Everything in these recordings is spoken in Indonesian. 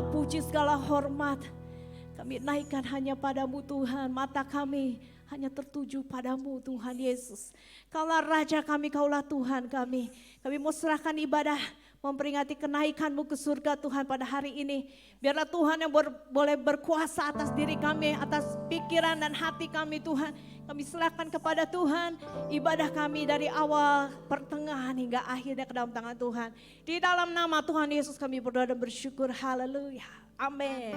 segala puji, segala hormat kami naikkan hanya padamu Tuhan. Mata kami hanya tertuju padamu Tuhan Yesus. Kaulah Raja kami, Kaulah Tuhan kami. Kami mau serahkan ibadah memperingati kenaikan-Mu ke surga Tuhan pada hari ini. Biarlah Tuhan yang boleh berkuasa atas diri kami, atas pikiran dan hati kami Tuhan. Kami serahkan kepada Tuhan ibadah kami dari awal, pertengahan hingga akhirnya ke dalam tangan Tuhan. Di dalam nama Tuhan Yesus kami berdoa dan bersyukur. Haleluya. Amin.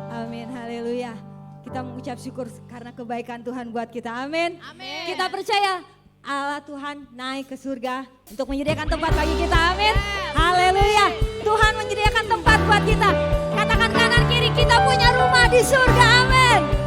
Amin, haleluya. Kita mengucap syukur karena kebaikan Tuhan buat kita. Amin. Amin. Kita percaya Allah Tuhan naik ke surga untuk menyediakan tempat bagi kita. Amin. Haleluya. Tuhan menyediakan tempat buat kita. Katakan kanan kiri, kita punya rumah di surga. Amin.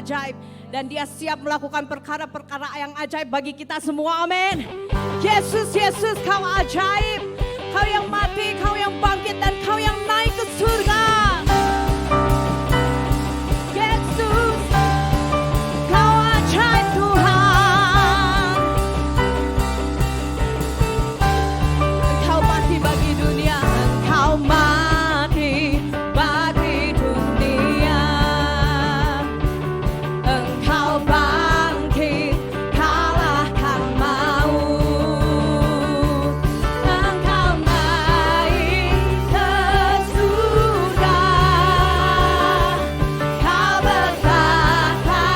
ajaib. Dan dia siap melakukan perkara-perkara yang ajaib bagi kita semua, amin. Yesus, Yesus, kau ajaib. Kau yang mati, kau yang bangkit, dan kau yang naik ke surga. Yesus, kau ajaib Tuhan. Engkau mati bagi dunia, engkau mati bagi dunia. Engkau bangkit, kalahkan maut. Engkau naik ke surga. Kau bertata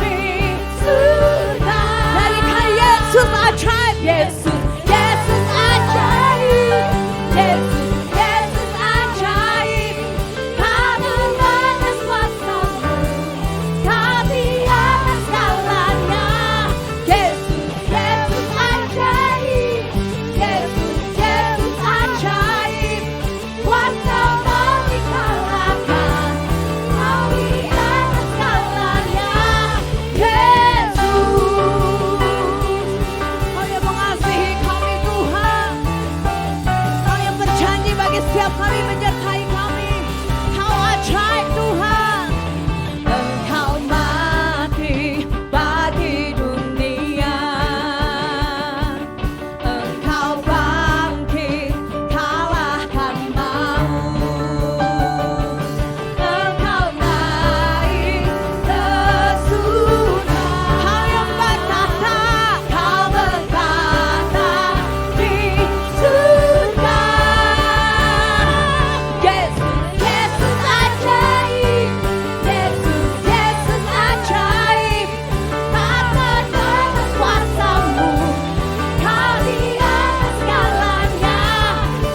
di surga. Nyanyikan Yesus ajaib, Yesus, Yesus ajaib, Yesus, Yesus ajaib. Kau dengan kuasa-Mu, Kau di atas segalanya. Yesus, Yesus ajaib, Yesus, Yesus ajaib. Kuasa-Mu dikalahkan, Kau di atas segalanya. Yesus, Kau yang mengasihi kami Tuhan, Kau yang berjanji bagi setiap kami menyertai kami. Kau ajaib Tuhan. Engkau mati bagi dunia. Engkau bangkit, kalahkan maut. Engkau naik ke surga. Kau yang bertata, Kau bertata di surga. Yesus, Yesus ajaib, Yesus, Yesus ajaib. Tata dengan kuasa-Mu, Kau di atas segalanya.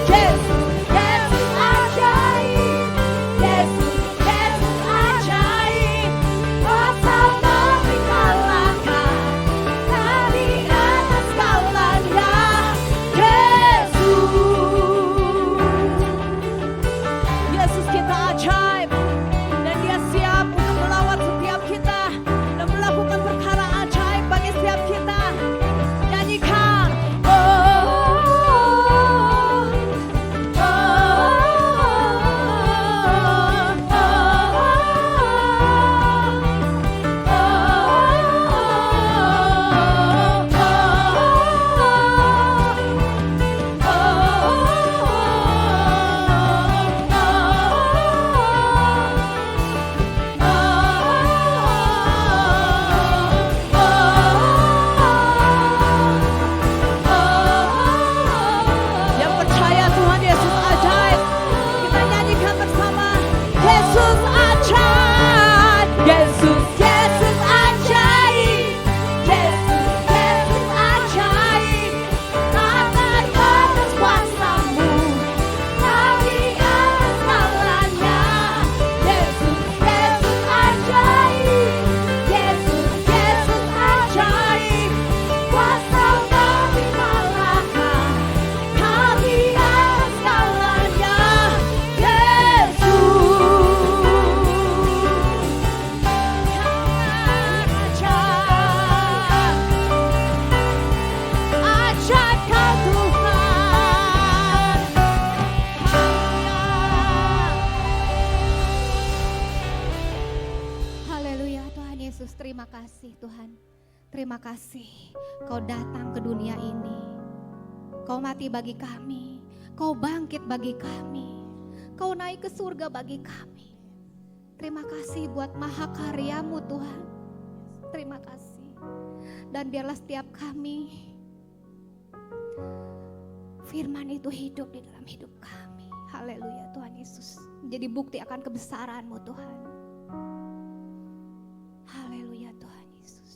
Yesus, Yesus ajaib, Yesus, Yesus ajaib. Kuasa-Mu dikalahkan, Kau di atas segalanya. Yesus, kita ajaib, dan Dia siap untuk melawat setiap kita dan melakukan perkara ajaib bagi setiap kita. Nyanyikan, oh, oh, oh, yang percaya Tuhan Yesus ajaib, kita nyanyikan bersama. Yesus ajaib, Yesus, Yesus ajaib, Yesus, Yesus ajaib. Tata atas kuasa-Mu, Kau di atas segalanya. Yesus, Yesus ajaib, Yesus, Yesus ajaib. Kuasa-Mu dikalahkan, Kau di atas segalanya. Yesus, ajaib Kau Tuhan. Haleluya Tuhan Yesus, terima kasih Tuhan. Terima kasih Kau datang ke dunia ini. Kau mati bagi kami, Kau bangkit bagi kami, Kau naik ke surga bagi kami. Terima kasih buat mahakarya-Mu Tuhan. Terima kasih. Dan biarlah setiap kami, firman itu hidup di dalam hidup kami. Haleluya Tuhan Yesus. Menjadi bukti akan kebesaran-Mu Tuhan. Haleluya Tuhan Yesus.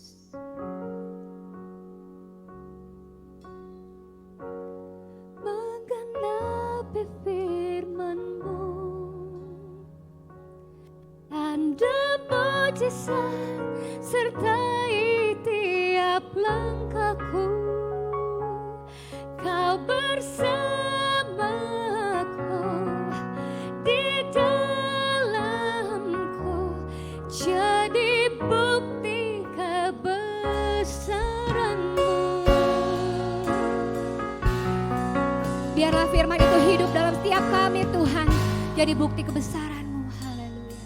Menggenapi firman-Mu, tanda mujizat sertai tiap langkahku. Kau bersamaku di dalamku, jadi Biarlah firman itu hidup dalam setiap kami Tuhan. Jadi bukti kebesaran-Mu. Haleluya.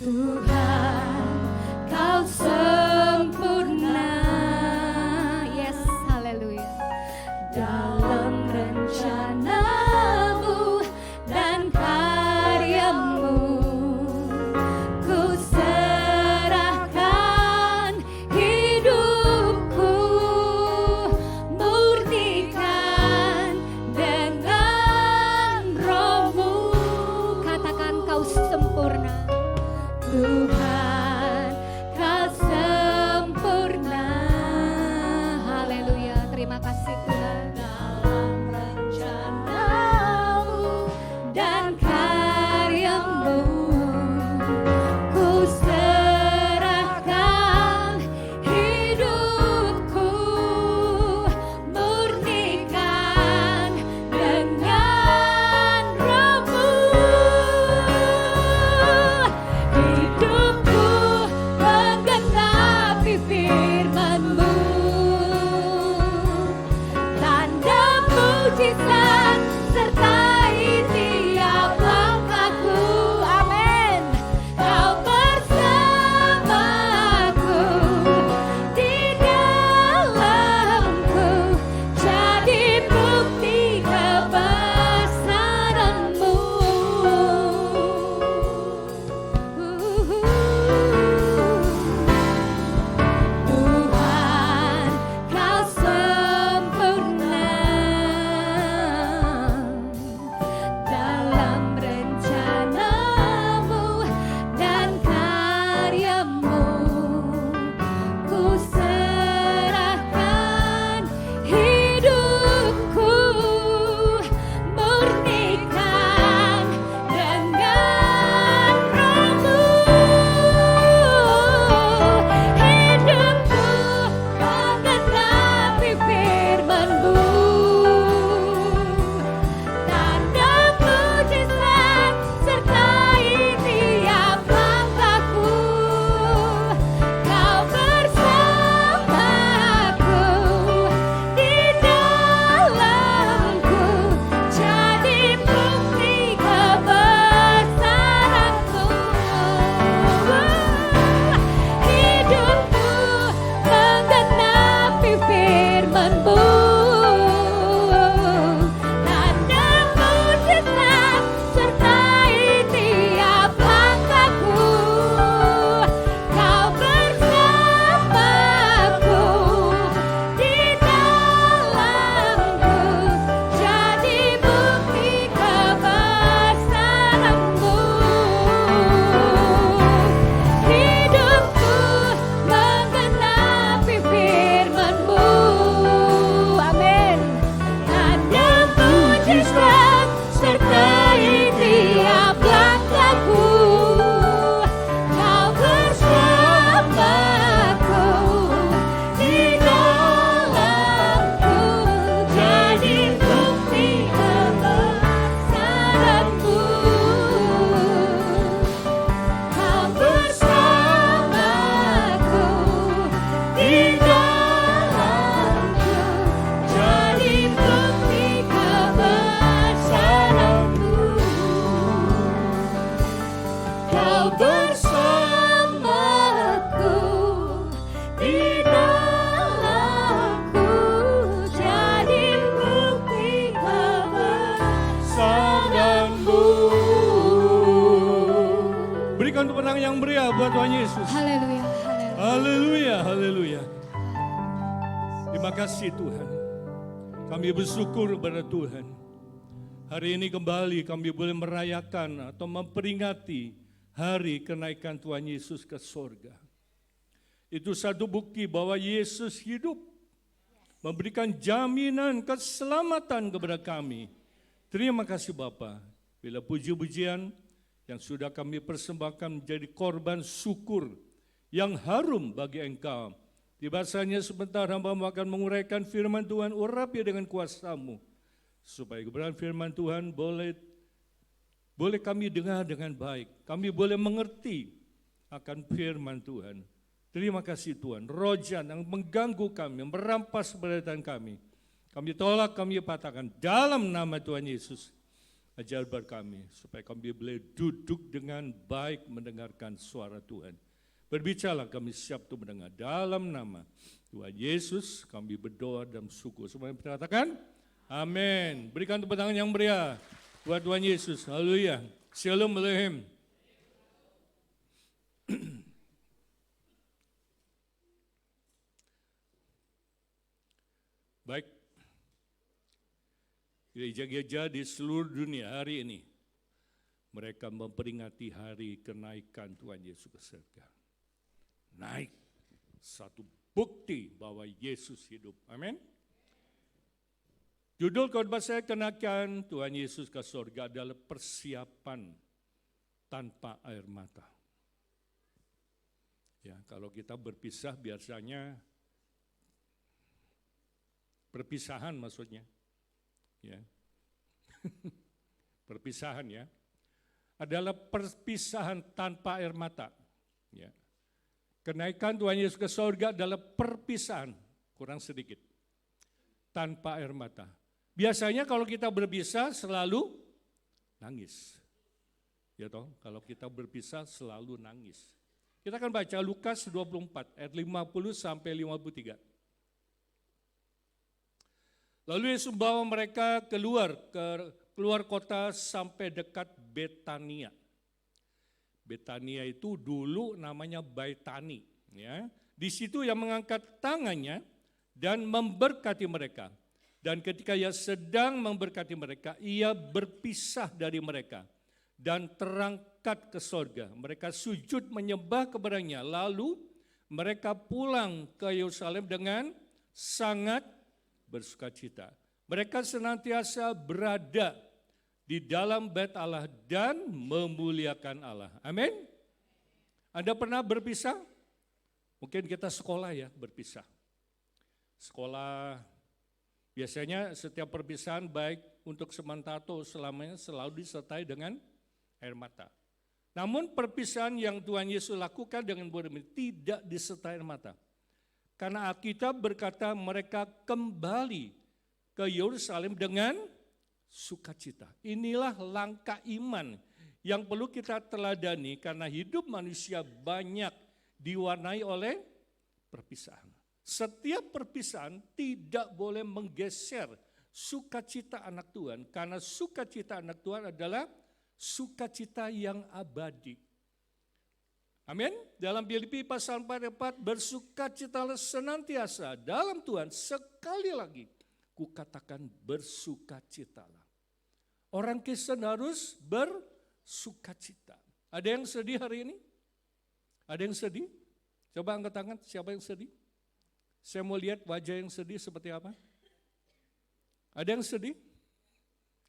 Tuhan, Kau sempurna. Yes, haleluya. Dalam rencana-Mu dan karya-Mu, ku serahkan hidupku, murnikan dengan Roh-Mu. Katakan Kau sempurna. Tuhan, Kau sempurna. Haleluya. Terima kasih Tuhan. Dalam rencana-Mu dan karya-Mu, ku serahkan hidupku, murnikan dengan Roh-Mu. Hidupku menggenapi firman-Mu, tanda mujizat sertai tiap langkahku. Amin. Kau bersamaku, di dalamku, jadi bukti kebesaran-Mu. Tuhan, Kau sempurna. Dalam rencana-Mu dan karya-Mu, ku serahkan hidupku, murnikan dengan Roh-Mu. Hidupku menggenapi firman-Mu, tanda mujizat sertai tiap langkahku. Kau bersamaku, di dalamku, jadi bukti kebesaran-Mu. Hidupku menggenapi firman-Mu, tanda mujizat sertai tiap langkahku. Kau bersamaku, di dalamku, jadi bukti kebesaran-Mu. Hidupku menggenapi firman-Mu. Amin. Tanda mujizat sertai tiap langkahku. Kau bersamaku, di dalamku, jadi bukti kebesaran-Mu. Kau bersamaku, di dalamku, jadi bukti kebesaran-Mu. Kau bersamaku, di dalamku, jadi bukti kebesaran-Mu. Berikan tepuk tangan yang meriah buat Tuhan Yesus. Haleluya. Haleluya. Haleluya, haleluya. Terima kasih Tuhan. Kami bersyukur kepada Tuhan. Hari ini kembali kami boleh merayakan atau memperingati hari kenaikan Tuhan Yesus ke sorga. Itu satu bukti bahwa Yesus hidup, memberikan jaminan keselamatan kepada kami. Terima kasih Bapa. Bila puji-pujian yang sudah kami persembahkan menjadi korban syukur yang harum bagi Engkau. Tibasanya sebentar hamba akan menguraikan firman Tuhan, urapi dengan kuasa-Mu, supaya kebenaran firman Tuhan boleh kami dengar dengan baik. Kami boleh mengerti akan firman Tuhan. Terima kasih Tuhan. Roh jahat yang mengganggu kami, merampas penderitaan kami Kami tolak, kami patahkan dalam nama Tuhan Yesus. Ajar kami supaya kami boleh duduk dengan baik mendengarkan suara Tuhan. Berbicaralah, kami siap untuk mendengar. Dalam nama Tuhan Yesus kami berdoa dan syukur. Semua yang berkatakan amin. Berikan tepuk tangan yang meriah buat Tuhan Yesus. Haleluya. Shalom Aleichem. Baik, gereja-gereja di seluruh dunia hari ini, mereka memperingati hari kenaikan Tuhan Yesus ke surga. Naik, satu bukti bahwa Yesus hidup. Amin. Judul khotbah saya kenaikan Tuhan Yesus ke surga adalah persiapan tanpa air mata. Ya, kalau kita berpisah biasanya perpisahan maksudnya, ya, perpisahan ya, adalah perpisahan tanpa air mata. Ya. Kenaikan Tuhan Yesus ke surga adalah perpisahan, kurang sedikit, tanpa air mata. Biasanya kalau kita berpisah selalu nangis, ya toh, kalau kita berpisah selalu nangis. Kita akan baca Lukas 24 ayat 50 sampai 53. Lalu Yesus membawa mereka keluar kota sampai dekat Betania. Betania itu dulu namanya Baitani. Ya. Di situ ia mengangkat tangannya dan memberkati mereka. Dan ketika ia sedang memberkati mereka, ia berpisah dari mereka dan terangkat ke sorga. Mereka sujud menyembah kepadanya. Lalu mereka pulang ke Yerusalem dengan sangat bersukacita. Mereka senantiasa berada di dalam bait Allah dan memuliakan Allah. Amin. Anda pernah berpisah? Mungkin kita sekolah ya berpisah. Sekolah biasanya setiap perpisahan baik untuk sementara atau selamanya selalu disertai dengan air mata. Namun perpisahan yang Tuhan Yesus lakukan dengan murid tidak disertai air mata. Karena Alkitab berkata mereka kembali ke Yerusalem dengan sukacita. Inilah langkah iman yang perlu kita teladani karena hidup manusia banyak diwarnai oleh perpisahan. Setiap perpisahan tidak boleh menggeser sukacita anak Tuhan karena sukacita anak Tuhan adalah sukacita yang abadi. Amin. Dalam Filipi pasal 4, bersukacitalah senantiasa dalam Tuhan. Sekali lagi kukatakan bersukacitalah. Orang Kristen harus bersukacita. Ada yang sedih hari ini? Ada yang sedih? Coba angkat tangan, siapa yang sedih? Saya mau lihat wajah yang sedih seperti apa. Ada yang sedih?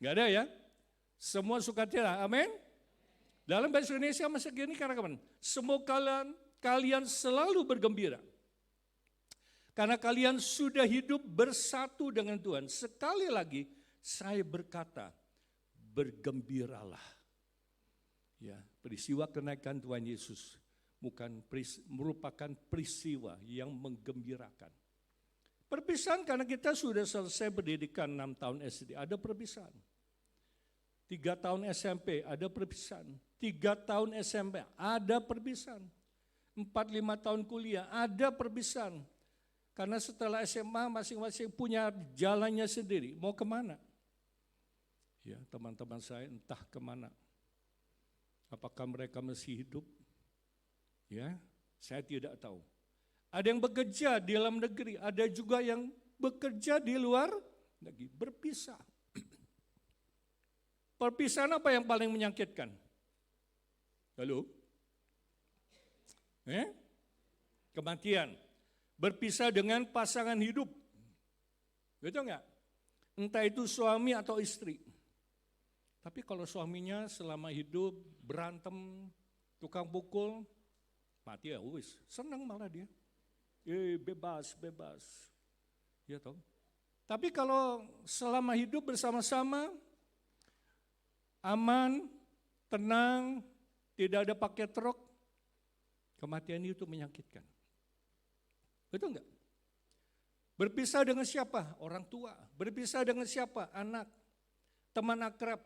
Enggak ada ya? Semua sukacita, amin? Dalam bahasa Indonesia masa gini katakan, semoga kalian selalu bergembira. Karena kalian sudah hidup bersatu dengan Tuhan. Sekali lagi saya berkata, bergembiralah. Ya, peristiwa kenaikan Tuhan Yesus merupakan peristiwa yang menggembirakan. Perpisahan karena kita sudah selesai pendidikan 6 tahun SD, ada perpisahan. 3 tahun SMP, ada perpisahan. 3 tahun SMP, ada perpisahan. 4-5 tahun kuliah, ada perpisahan. Karena setelah SMA masing-masing punya jalannya sendiri. Mau kemana? Ya, teman-teman saya entah kemana. Apakah mereka masih hidup? Ya, saya tidak tahu. Ada yang bekerja di dalam negeri, ada juga yang bekerja di luar negeri, berpisah. Perpisahan apa yang paling menyakitkan? Halo? Kematian. Berpisah dengan pasangan hidup. Betul enggak? Entah itu suami atau istri. Tapi kalau suaminya selama hidup berantem, tukang pukul, mati ya wis, senang malah dia. Bebas. Ya toh. Tapi kalau selama hidup bersama-sama, aman, tenang, tidak ada paket rok, kematian itu menyakitkan. Betul enggak? Berpisah dengan siapa? Orang tua. Berpisah dengan siapa? Anak. Teman akrab.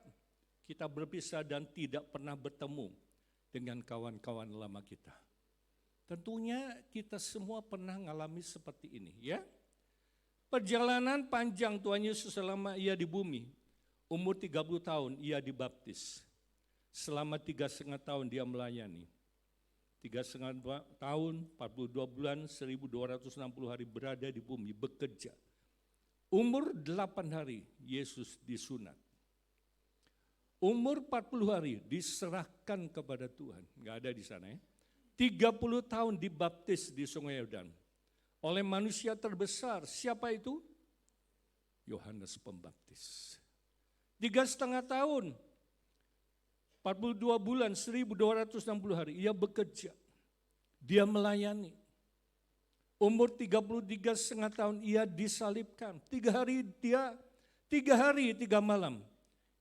Kita berpisah dan tidak pernah bertemu dengan kawan-kawan lama kita. Tentunya kita semua pernah mengalami seperti ini, ya. Perjalanan panjang Tuhan Yesus selama ia di bumi. Umur 30 tahun ia dibaptis. Selama 3,5 tahun dia melayani. 3,5 tahun, 42 bulan, 1260 hari berada di bumi, bekerja. Umur 8 hari Yesus disunat. Umur 40 hari diserahkan kepada Tuhan. Enggak ada di sana ya. 30 tahun dibaptis di Sungai Yordan. Oleh manusia terbesar, siapa itu? Yohanes Pembaptis. 3,5 tahun, 42 bulan, 1260 hari, ia bekerja. Dia melayani. Umur 33,5 tahun, ia disalibkan. 3 hari 3 malam,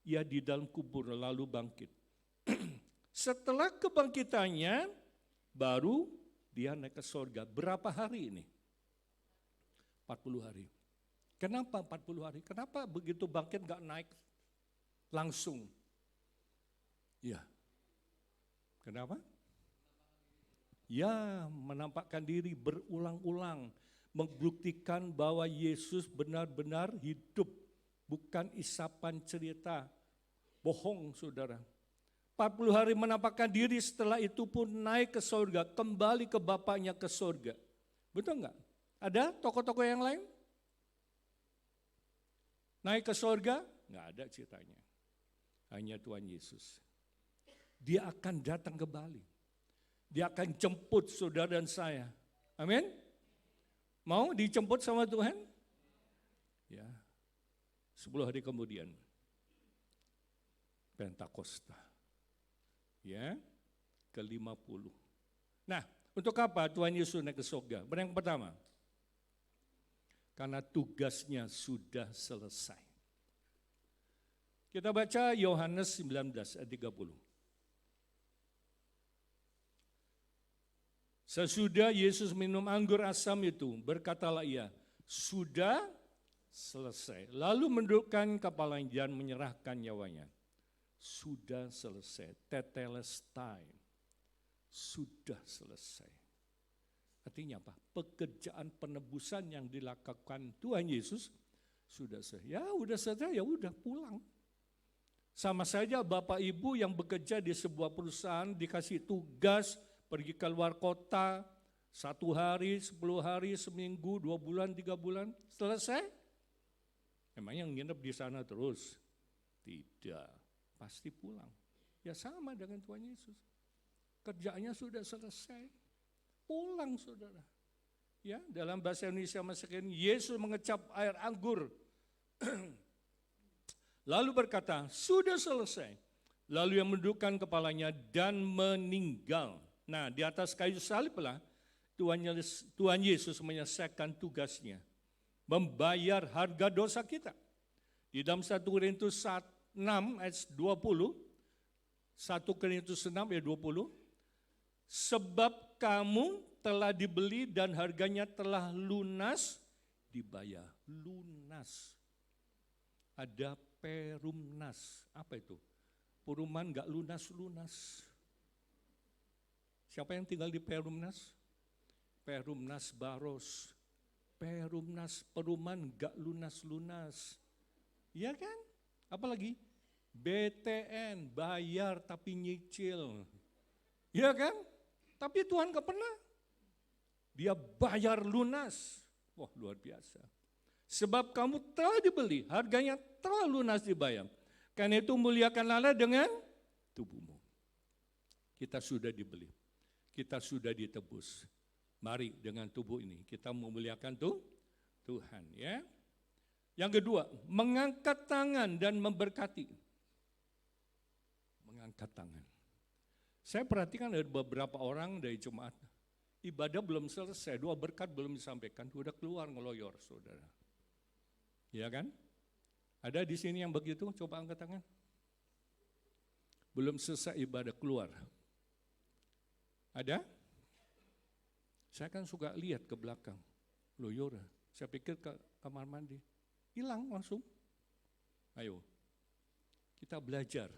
ia di dalam kubur lalu bangkit. Setelah kebangkitannya, baru dia naik ke surga. Berapa hari ini? 40 hari. Kenapa 40 hari? Kenapa begitu bangkit gak naik langsung? Ya. Kenapa? Ya, menampakkan diri berulang-ulang, membuktikan bahwa Yesus benar-benar hidup, bukan isapan cerita, bohong saudara. 40 hari menampakkan diri, setelah itu pun naik ke surga, kembali ke Bapaknya ke surga. Betul enggak? Ada tokoh-tokoh yang lain? Naik ke surga? Enggak ada ceritanya. Hanya Tuhan Yesus. Dia akan datang kembali. Dia akan jemput saudara dan saya. Amin? Mau dijemput sama Tuhan? Ya. 10 hari kemudian. Pentakosta. Ya. Ke-50. Nah, untuk apa Tuhan Yesus naik ke surga? Yang pertama. Karena tugasnya sudah selesai. Kita baca Yohanes 19 ayat 30. Sesudah Yesus minum anggur asam itu, berkatalah ia, sudah selesai. Lalu mendudukkan kepalanya dan menyerahkan nyawanya. Sudah selesai, tetelestai, sudah selesai. Artinya apa? Pekerjaan penebusan yang dilakukan Tuhan Yesus sudah selesai. Ya udah selesai, ya udah pulang. Sama saja Bapak Ibu yang bekerja di sebuah perusahaan dikasih tugas pergi ke luar kota 1 hari, 10 hari, seminggu, 2 bulan, 3 bulan, selesai? Emang yang nginep di sana terus? Tidak, pasti pulang. Ya sama dengan Tuhan Yesus. Kerjanya sudah selesai. Pulang saudara. Ya, dalam bahasa Indonesia masa kini Yesus mengecap air anggur. Lalu berkata, sudah selesai. Lalu yang mendudukkan kepalanya dan meninggal. Nah, di atas kayu salib lah Tuhan Yesus menyelesaikan tugasnya. Membayar harga dosa kita. Di dalam 1 Korintus 6 ayat 20, 1 Korintus 6 ayat 20, sebab kamu telah dibeli dan harganya telah lunas dibayar. Lunas. Ada perumnas. Apa itu? Perumahan enggak lunas-lunas. Siapa yang tinggal di perumnas? Perumnas Baros. Perumnas perumahan enggak lunas-lunas. Iya kan? Apalagi? BTN, bayar tapi nyicil. Iya kan? Tapi Tuhan gak pernah. Dia bayar lunas. Wah, luar biasa. Sebab kamu telah dibeli, harganya telah lunas dibayar. Karena itu muliakan Allah dengan tubuhmu. Kita sudah dibeli. Kita sudah ditebus. Mari dengan tubuh ini kita memuliakan Tuhan, ya. Yang kedua, mengangkat tangan dan memberkati. Mengangkat tangan. Saya perhatikan ada beberapa orang dari jemaat, ibadah belum selesai, doa berkat belum disampaikan, udah keluar ngeloyor, saudara. Ya kan? Ada di sini yang begitu? Coba angkat tangan. Belum selesai ibadah keluar. Ada? Saya kan suka lihat ke belakang, loyor. Saya pikir ke kamar mandi. Hilang langsung. Ayo, kita belajar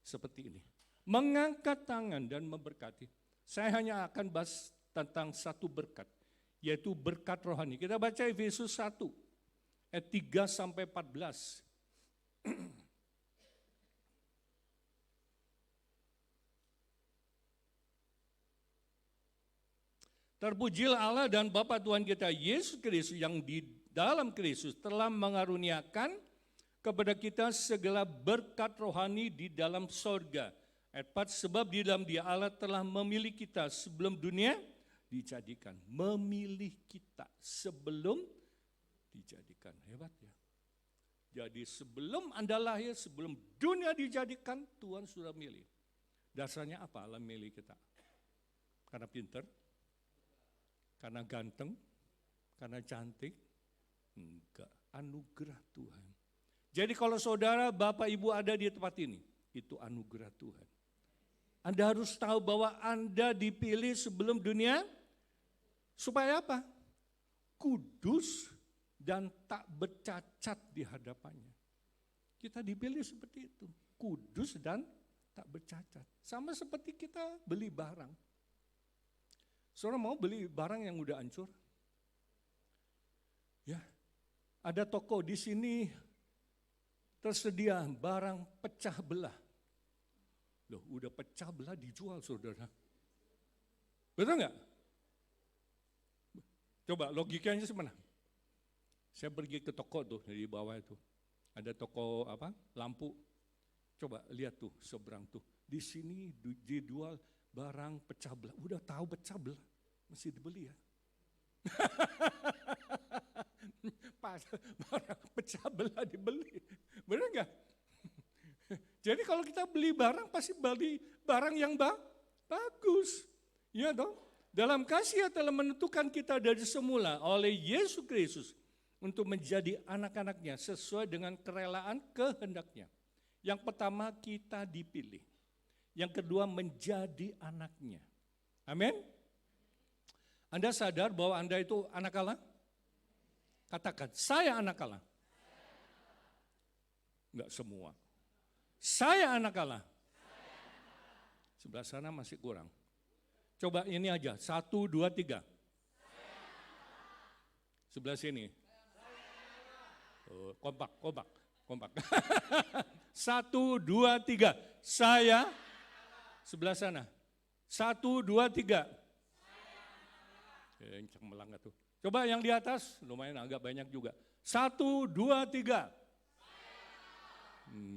seperti ini. Mengangkat tangan dan memberkati. Saya hanya akan bahas tentang satu berkat, yaitu berkat rohani. Kita baca Efesus 1, ayat 3 sampai 14. Terpujilah Allah dan Bapa Tuhan kita Yesus Kristus yang di dalam Kristus telah mengaruniakan kepada kita segala berkat rohani di dalam sorga. Ayat 4, sebab di dalam Dia Allah telah memilih kita sebelum dunia dijadikan. Memilih kita sebelum dijadikan. Hebat ya. Jadi sebelum Anda lahir, sebelum dunia dijadikan, Tuhan sudah milih. Dasarnya apa Allah milih kita? Karena pintar? Karena ganteng? Karena cantik? Enggak, anugerah Tuhan. Jadi kalau saudara, bapak, ibu ada di tempat ini, itu anugerah Tuhan. Anda harus tahu bahwa Anda dipilih sebelum dunia, supaya apa? Kudus dan tak bercacat di hadapannya. Kita dipilih seperti itu, kudus dan tak bercacat. Sama seperti kita beli barang. Saudara mau beli barang yang udah hancur? Ya, ada toko di sini tersedia barang pecah belah. Loh, udah pecah belah dijual, saudara. Betul nggak? Coba logikanya semana? Saya pergi ke toko tuh dari bawah itu. Ada toko apa? Lampu. Coba lihat tuh seberang tuh. Di sini dijual barang pecah belah. Udah tahu pecah belah, masih dibeli ya. Pas barang pecah belah dibeli. Benar nggak? Jadi kalau kita beli barang, pasti beli barang yang bagus. Ya dong. Dalam kasih telah menentukan kita dari semula oleh Yesus Kristus untuk menjadi anak-anaknya sesuai dengan kerelaan kehendaknya. Yang pertama, kita dipilih. Yang kedua, menjadi anaknya. Amin. Anda sadar bahwa Anda itu anak Allah? Katakan, saya anak Allah. Enggak semua. Saya anak Allah. Sebelah sana masih kurang. Coba ini aja, 1, 2, 3. Sebelah sini. Oh, kompak. 1, 2, 3. Saya. Sebelah sana. 1, 2, 3. Encang melanggar tuh. Coba yang di atas, lumayan agak banyak juga. 1, 2, 3.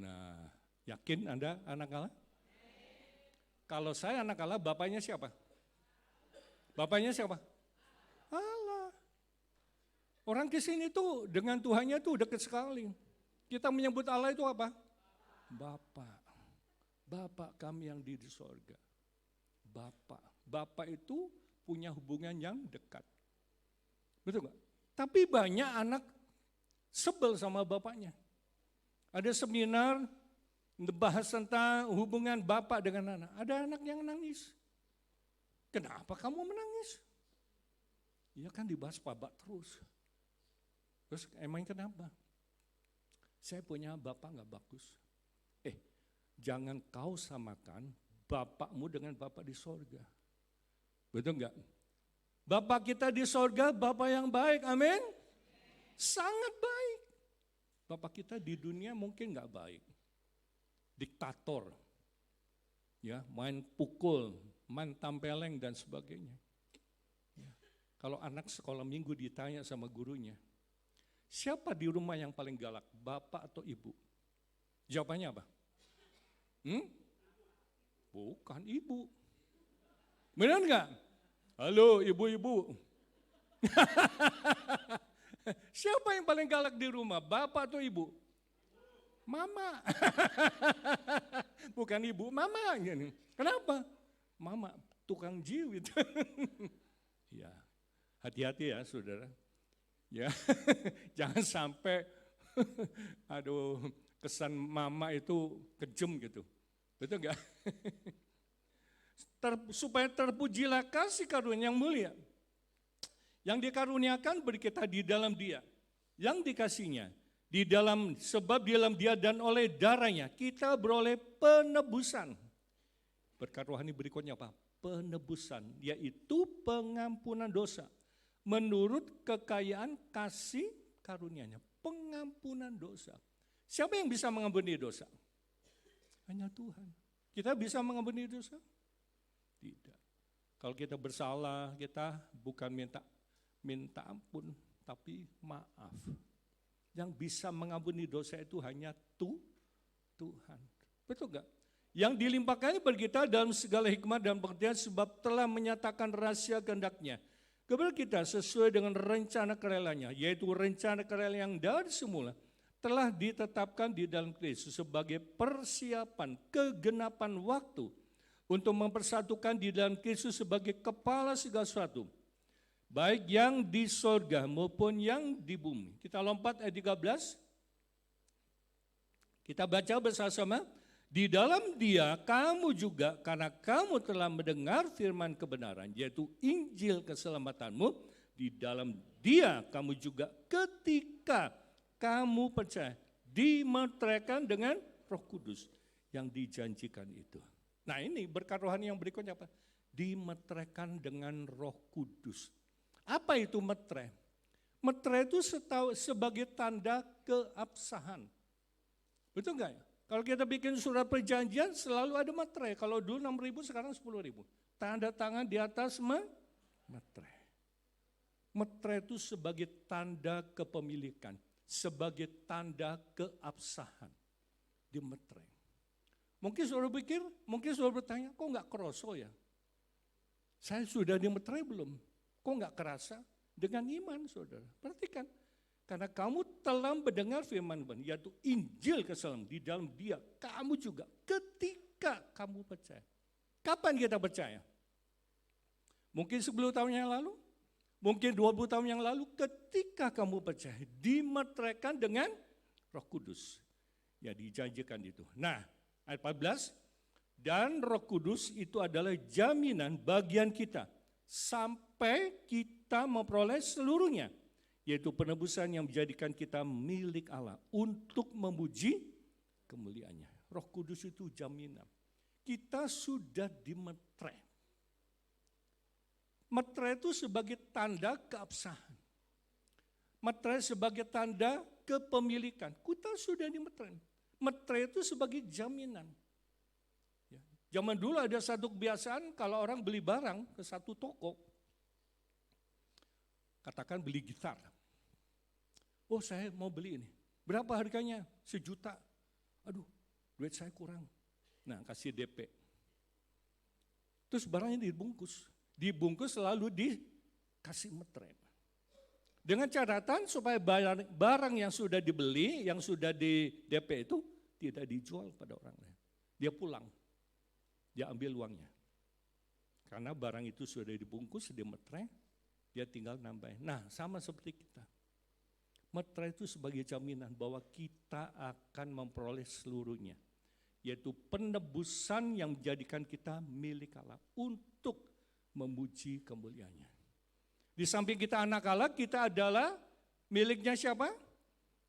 Nah, yakin Anda anak Allah? Kalau saya anak Allah, bapaknya siapa? Bapaknya siapa? Allah. Orang kesini tuh dengan Tuhannya tuh dekat sekali. Kita menyebut Allah itu apa? Bapak. Bapak kami yang di sorga. Bapak. Bapak itu punya hubungan yang dekat. Betul nggak? Tapi banyak anak sebel sama bapaknya. Ada seminar bahas tentang hubungan bapak dengan anak. Ada anak yang nangis. Kenapa kamu menangis? Ya kan dibahas bapak terus. Terus emang kenapa? Saya punya bapak nggak bagus. Jangan kau samakan bapakmu dengan bapak di sorga. Betul nggak? Bapak kita di sorga, bapak yang baik, amin? Sangat baik. Bapak kita di dunia mungkin nggak baik. Diktator, ya, main pukul, main tampeleng dan sebagainya. Ya. Kalau anak sekolah minggu ditanya sama gurunya, siapa di rumah yang paling galak, bapak atau ibu? Jawabannya apa? Bukan ibu. Benar nggak? Halo ibu-ibu. Siapa yang paling galak di rumah, bapak atau ibu? Mama. Bukan ibu, mama. Kenapa? Mama tukang jiwit. Ya, hati-hati ya saudara. Ya, jangan sampai aduh kesan mama itu kejem gitu. Betul enggak? Supaya terpujilah kasih karunia yang mulia Yang dikaruniakan bagi kita di dalam Dia. Yang dikasihnya di dalam, sebab di dalam Dia dan oleh darahnya kita beroleh penebusan. Berkat rohani berikutnya apa? Penebusan, yaitu pengampunan dosa. Menurut kekayaan kasih karunia-Nya, pengampunan dosa. Siapa yang bisa mengampuni dosa? Hanya Tuhan. Kita bisa mengampuni dosa? Tidak. Kalau kita bersalah, kita bukan minta ampun, tapi maaf. Yang bisa mengampuni dosa itu hanya Tuhan. Betul enggak? Yang dilimpahkannya bagi kita dalam segala hikmah dan pengertian sebab telah menyatakan rahasia kehendak-Nya kepada kita sesuai dengan rencana kerelaan-Nya, yaitu rencana kerelaan yang dari semula telah ditetapkan di dalam Kristus sebagai persiapan kegenapan waktu untuk mempersatukan di dalam Kristus sebagai kepala segala sesuatu, baik yang di sorga maupun yang di bumi. Kita lompat ayat 13. Kita baca bersama-sama. Di dalam Dia kamu juga, karena kamu telah mendengar firman kebenaran, yaitu Injil keselamatanmu, di dalam Dia kamu juga ketika kamu percaya dimeteraikan dengan Roh Kudus yang dijanjikan itu. Nah ini berkat rohani yang berikutnya apa? Dimeteraikan dengan Roh Kudus. Apa itu meterai? Meterai itu sebagai tanda keabsahan. Betul enggak ya? Kalau kita bikin surat perjanjian selalu ada meterai. Kalau dulu 6.000 sekarang 10.000. Tanda tangan di atas meterai. Meterai itu sebagai tanda kepemilikan, sebagai tanda keabsahan. Di meterai. Mungkin saudara pikir, mungkin saudara bertanya, kok enggak kroso ya? Saya sudah dimeterai belum? Kok enggak kerasa? Dengan iman saudara. Perhatikan. Karena kamu telah mendengar firman Tuhan, yaitu Injil keselamatan, di dalam Dia kamu juga ketika kamu percaya. Kapan kita percaya? Mungkin 10 tahun yang lalu, mungkin 20 tahun yang lalu, ketika kamu percaya, dimeteraikan dengan Roh Kudus. Ya dijanjikan itu. Nah, ayat 14, dan Roh Kudus itu adalah jaminan bagian kita sampai kita memperoleh seluruhnya. Yaitu penebusan yang menjadikan kita milik Allah untuk memuji kemuliaannya. Roh Kudus itu jaminan. Kita sudah dimeterai. Meterai itu sebagai tanda keabsahan. Meterai sebagai tanda kepemilikan. Kita sudah dimeterai. Meterai itu sebagai jaminan. Ya. Zaman dulu ada satu kebiasaan kalau orang beli barang ke satu toko, katakan beli gitar. Oh saya mau beli ini. Berapa harganya? 1 juta. Aduh duit saya kurang. Nah kasih DP. Terus barangnya dibungkus. Dibungkus lalu dikasih meterai. Dengan catatan supaya barang yang sudah dibeli, yang sudah di DP itu tidak dijual pada orang lain. Dia pulang. Dia ambil uangnya. Karena barang itu sudah dibungkus, dimeterai. Dia tinggal nambahin. Nah sama seperti kita. Meterai itu sebagai jaminan bahwa kita akan memperoleh seluruhnya. Yaitu penebusan yang menjadikan kita milik Allah untuk memuji kemuliaannya. Di samping kita anak Allah, kita adalah miliknya siapa?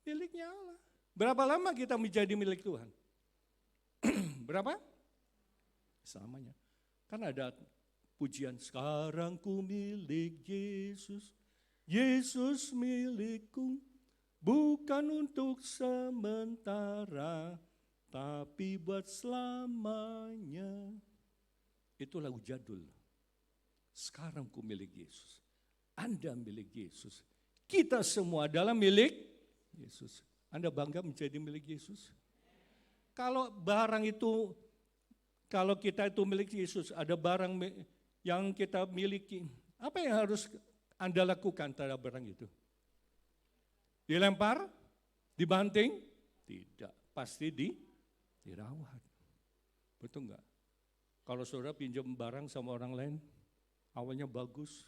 Miliknya Allah. Berapa lama kita menjadi milik Tuhan? Berapa? Selamanya. Kan ada pujian, sekarang ku milik Yesus, Yesus milikku, bukan untuk sementara, tapi buat selamanya. Itu lagu jadul. Sekarang ku milik Yesus, Anda milik Yesus, kita semua adalah milik Yesus. Anda bangga menjadi milik Yesus? Kalau barang itu, kalau kita itu milik Yesus, ada barang yang kita miliki, apa yang harus Anda lakukan terhadap barang itu? Dilempar? Dibanting? Tidak, pasti dirawat. Betul enggak? Kalau saudara pinjam barang sama orang lain, awalnya bagus,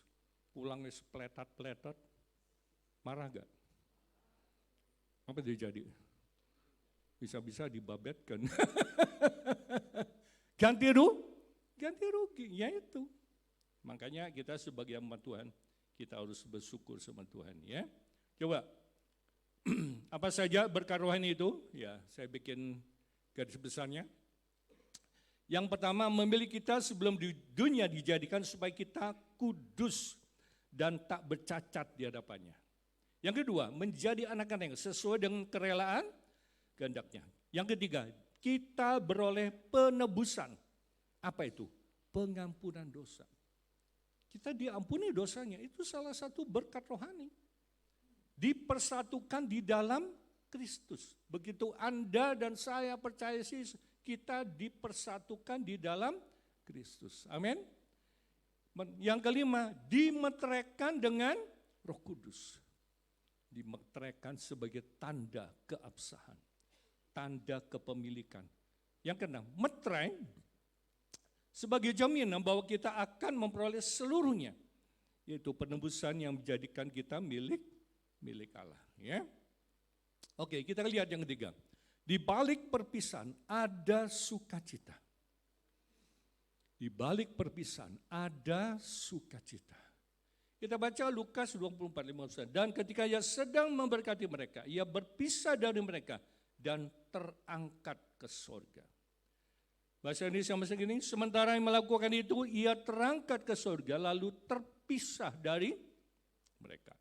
pulangnya sepletat-pletat, marah enggak? Apa dia jadi? Bisa-bisa dibabetkan. Ganti rugi, ya itu. Makanya kita sebagai hamba Tuhan, Kita harus bersyukur sama Tuhan ya. Coba, apa saja berkat rohani itu? Ya, saya bikin garis besarnya. Yang pertama, memilih kita sebelum di dunia dijadikan supaya kita kudus dan tak bercacat di hadapannya. Yang kedua, menjadi anak-anak yang sesuai dengan kerelaan kehendaknya. Yang ketiga, kita beroleh penebusan. Apa itu? Pengampunan dosa. Kita diampuni dosanya, itu salah satu berkat rohani. Dipersatukan di dalam Kristus. Begitu Anda dan saya percaya sih, kita dipersatukan di dalam Kristus. Amin. Yang kelima, dimeteraikan dengan Roh Kudus. Dimeteraikan sebagai tanda keabsahan, tanda kepemilikan. Yang keenam, meterai sebagai jaminan bahwa kita akan memperoleh seluruhnya, yaitu penebusan yang menjadikan kita milik Allah. Ya. Oke, kita lihat yang ketiga. Di balik perpisahan ada sukacita. Di balik perpisahan ada sukacita. Kita baca Lukas 24:51. Dan ketika ia sedang memberkati mereka, ia berpisah dari mereka dan terangkat ke sorga. Bahasa Indonesia masih gini, sementara yang melakukan itu, ia terangkat ke sorga lalu terpisah dari mereka.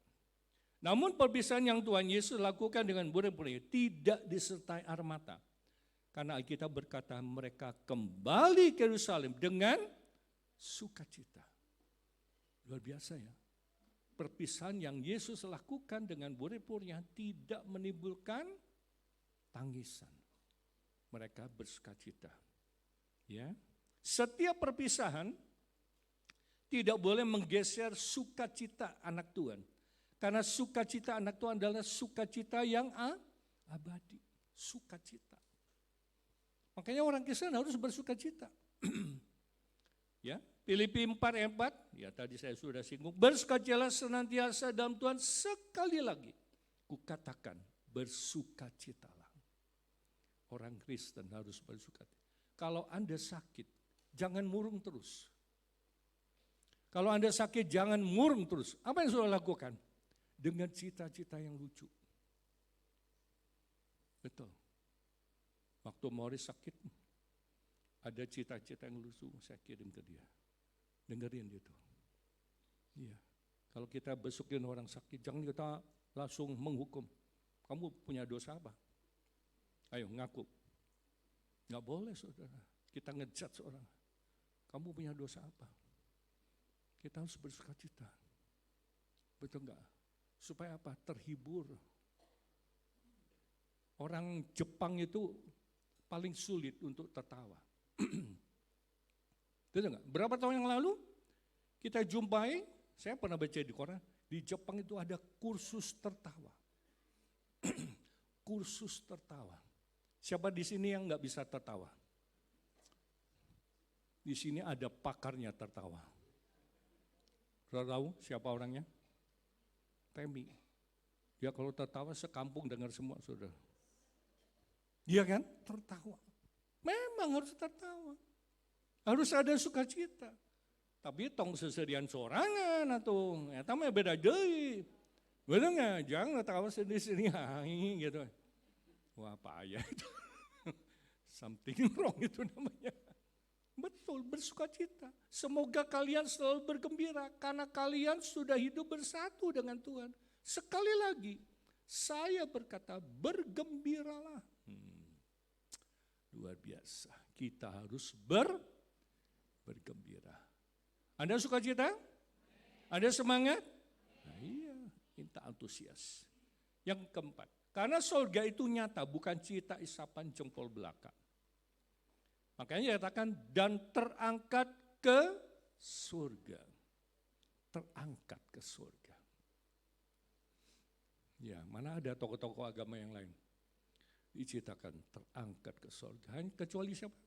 Namun perpisahan yang Tuhan Yesus lakukan dengan murid-muridnya tidak disertai air mata. Karena Alkitab berkata mereka kembali ke Yerusalem dengan sukacita. Luar biasa ya. Perpisahan yang Yesus lakukan dengan murid-muridnya tidak menimbulkan tangisan. Mereka bersukacita. Ya. Setiap perpisahan tidak boleh menggeser sukacita anak Tuhan. Karena sukacita anak Tuhan adalah sukacita yang abadi. Sukacita. Makanya orang Kristen harus bersukacita. Ya, Filipi 4:4, ya tadi saya sudah singgung, bersukacitalah senantiasa dalam Tuhan, sekali lagi kukatakan bersukacitalah. Orang Kristen harus bersukacita. Kalau Anda sakit, jangan murung terus. Kalau Anda sakit, jangan murung terus. Apa yang sudah lakukan? Dengan cita-cita yang lucu. Betul. Waktu Morris sakit, ada cita-cita yang lucu, saya kirim ke dia. Dengerin gitu. Iya. Kalau kita besukin orang sakit, jangan kita langsung menghukum. Kamu punya dosa apa? Ayo ngaku. Nggak boleh saudara, kita ngejat seorang. Kamu punya dosa apa? Kita harus bersukacita. Betul nggak? Supaya apa? Terhibur. Orang Jepang itu paling sulit untuk tertawa. Betul nggak? Berapa tahun yang lalu kita jumpai, saya pernah baca di koran, di Jepang itu ada kursus tertawa. Kursus tertawa. Siapa di sini yang nggak bisa tertawa? Di sini ada pakarnya tertawa. Saudara tahu siapa orangnya? Temi. Dia kalau tertawa sekampung dengar semua, saudara. Dia kan tertawa. Memang harus tertawa. Harus ada sukacita. Tapi tong sesedian sorangan atau eta mah beda deui. Bener nggak? Jangan tertawa sendiri-sendiri gitu. Wah payah itu. Something wrong itu namanya. Betul, bersukacita. Semoga kalian selalu bergembira karena kalian sudah hidup bersatu dengan Tuhan. Sekali lagi, saya berkata bergembiralah. Luar biasa, kita harus bergembira. Anda sukacita? Ada semangat? Nah, iya, minta antusias. Yang keempat, karena surga itu nyata, bukan cita isapan jempol belaka. Makanya dikatakan dan terangkat ke surga. Terangkat ke surga. Ya, mana ada tokoh-tokoh agama yang lain? Diceritakan terangkat ke surga. Hanya kecuali siapa?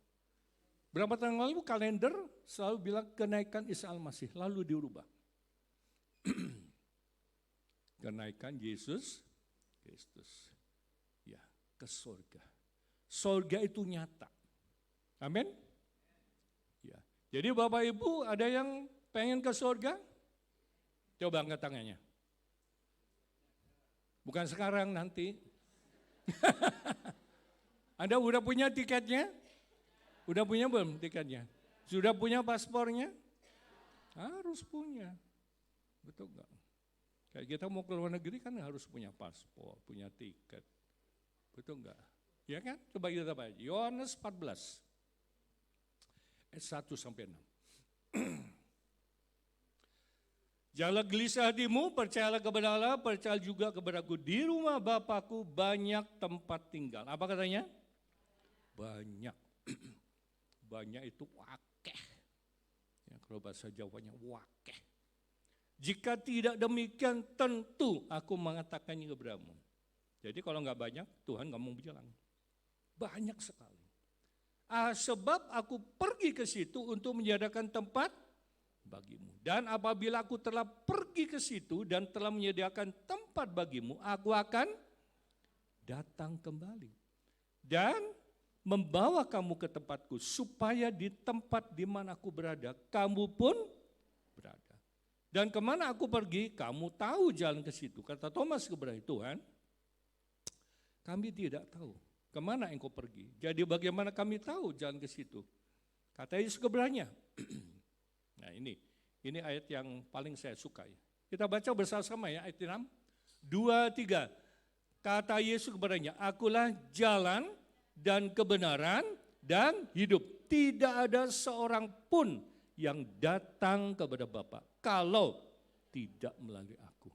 Berapa tahun lalu kalender selalu bilang kenaikan Isa Al-Masih, lalu dirubah. Kenaikan Yesus Kristus. Ya, ke surga. Surga itu nyata. Amin. Ya. Jadi Bapak Ibu ada yang pengen ke surga? Coba angkat tangannya. Bukan sekarang, nanti. Anda udah punya tiketnya? Udah punya belum tiketnya? Sudah punya paspornya? Harus punya. Betul enggak? Kayak kita mau ke luar negeri kan harus punya paspor, punya tiket. Betul enggak? Ya kan? Coba kita baca. Yohanes 14. Ayat 1 sampai 6. Janganlah gelisah hatimu, percayalah kepada Allah, percaya juga kepadaku. Di rumah Bapakku banyak tempat tinggal. Apa katanya? Banyak. Banyak itu wakeh. Ya, kalau bahasa Jawanya wakeh. Jika tidak demikian tentu aku mengatakannya kepadamu. Jadi kalau nggak banyak, Tuhan nggak mau bilang. Banyak sekali. Sebab aku pergi ke situ untuk menyediakan tempat bagimu. Dan apabila aku telah pergi ke situ dan telah menyediakan tempat bagimu, aku akan datang kembali. Dan membawa kamu ke tempatku, supaya di tempat di mana aku berada, kamu pun berada. Dan kemana aku pergi, kamu tahu jalan ke situ. Kata Thomas kepada Tuhan, kami tidak tahu kemana engkau pergi. Jadi bagaimana kami tahu jalan ke situ? Kata Yesus kepadanya, nah ini ayat yang paling saya sukai. Kita baca bersama-sama ya, ayat 6, 2, 3. Kata Yesus kepadanya, akulah jalan dan kebenaran dan hidup. Tidak ada seorang pun yang datang kepada Bapa kalau tidak melalui aku.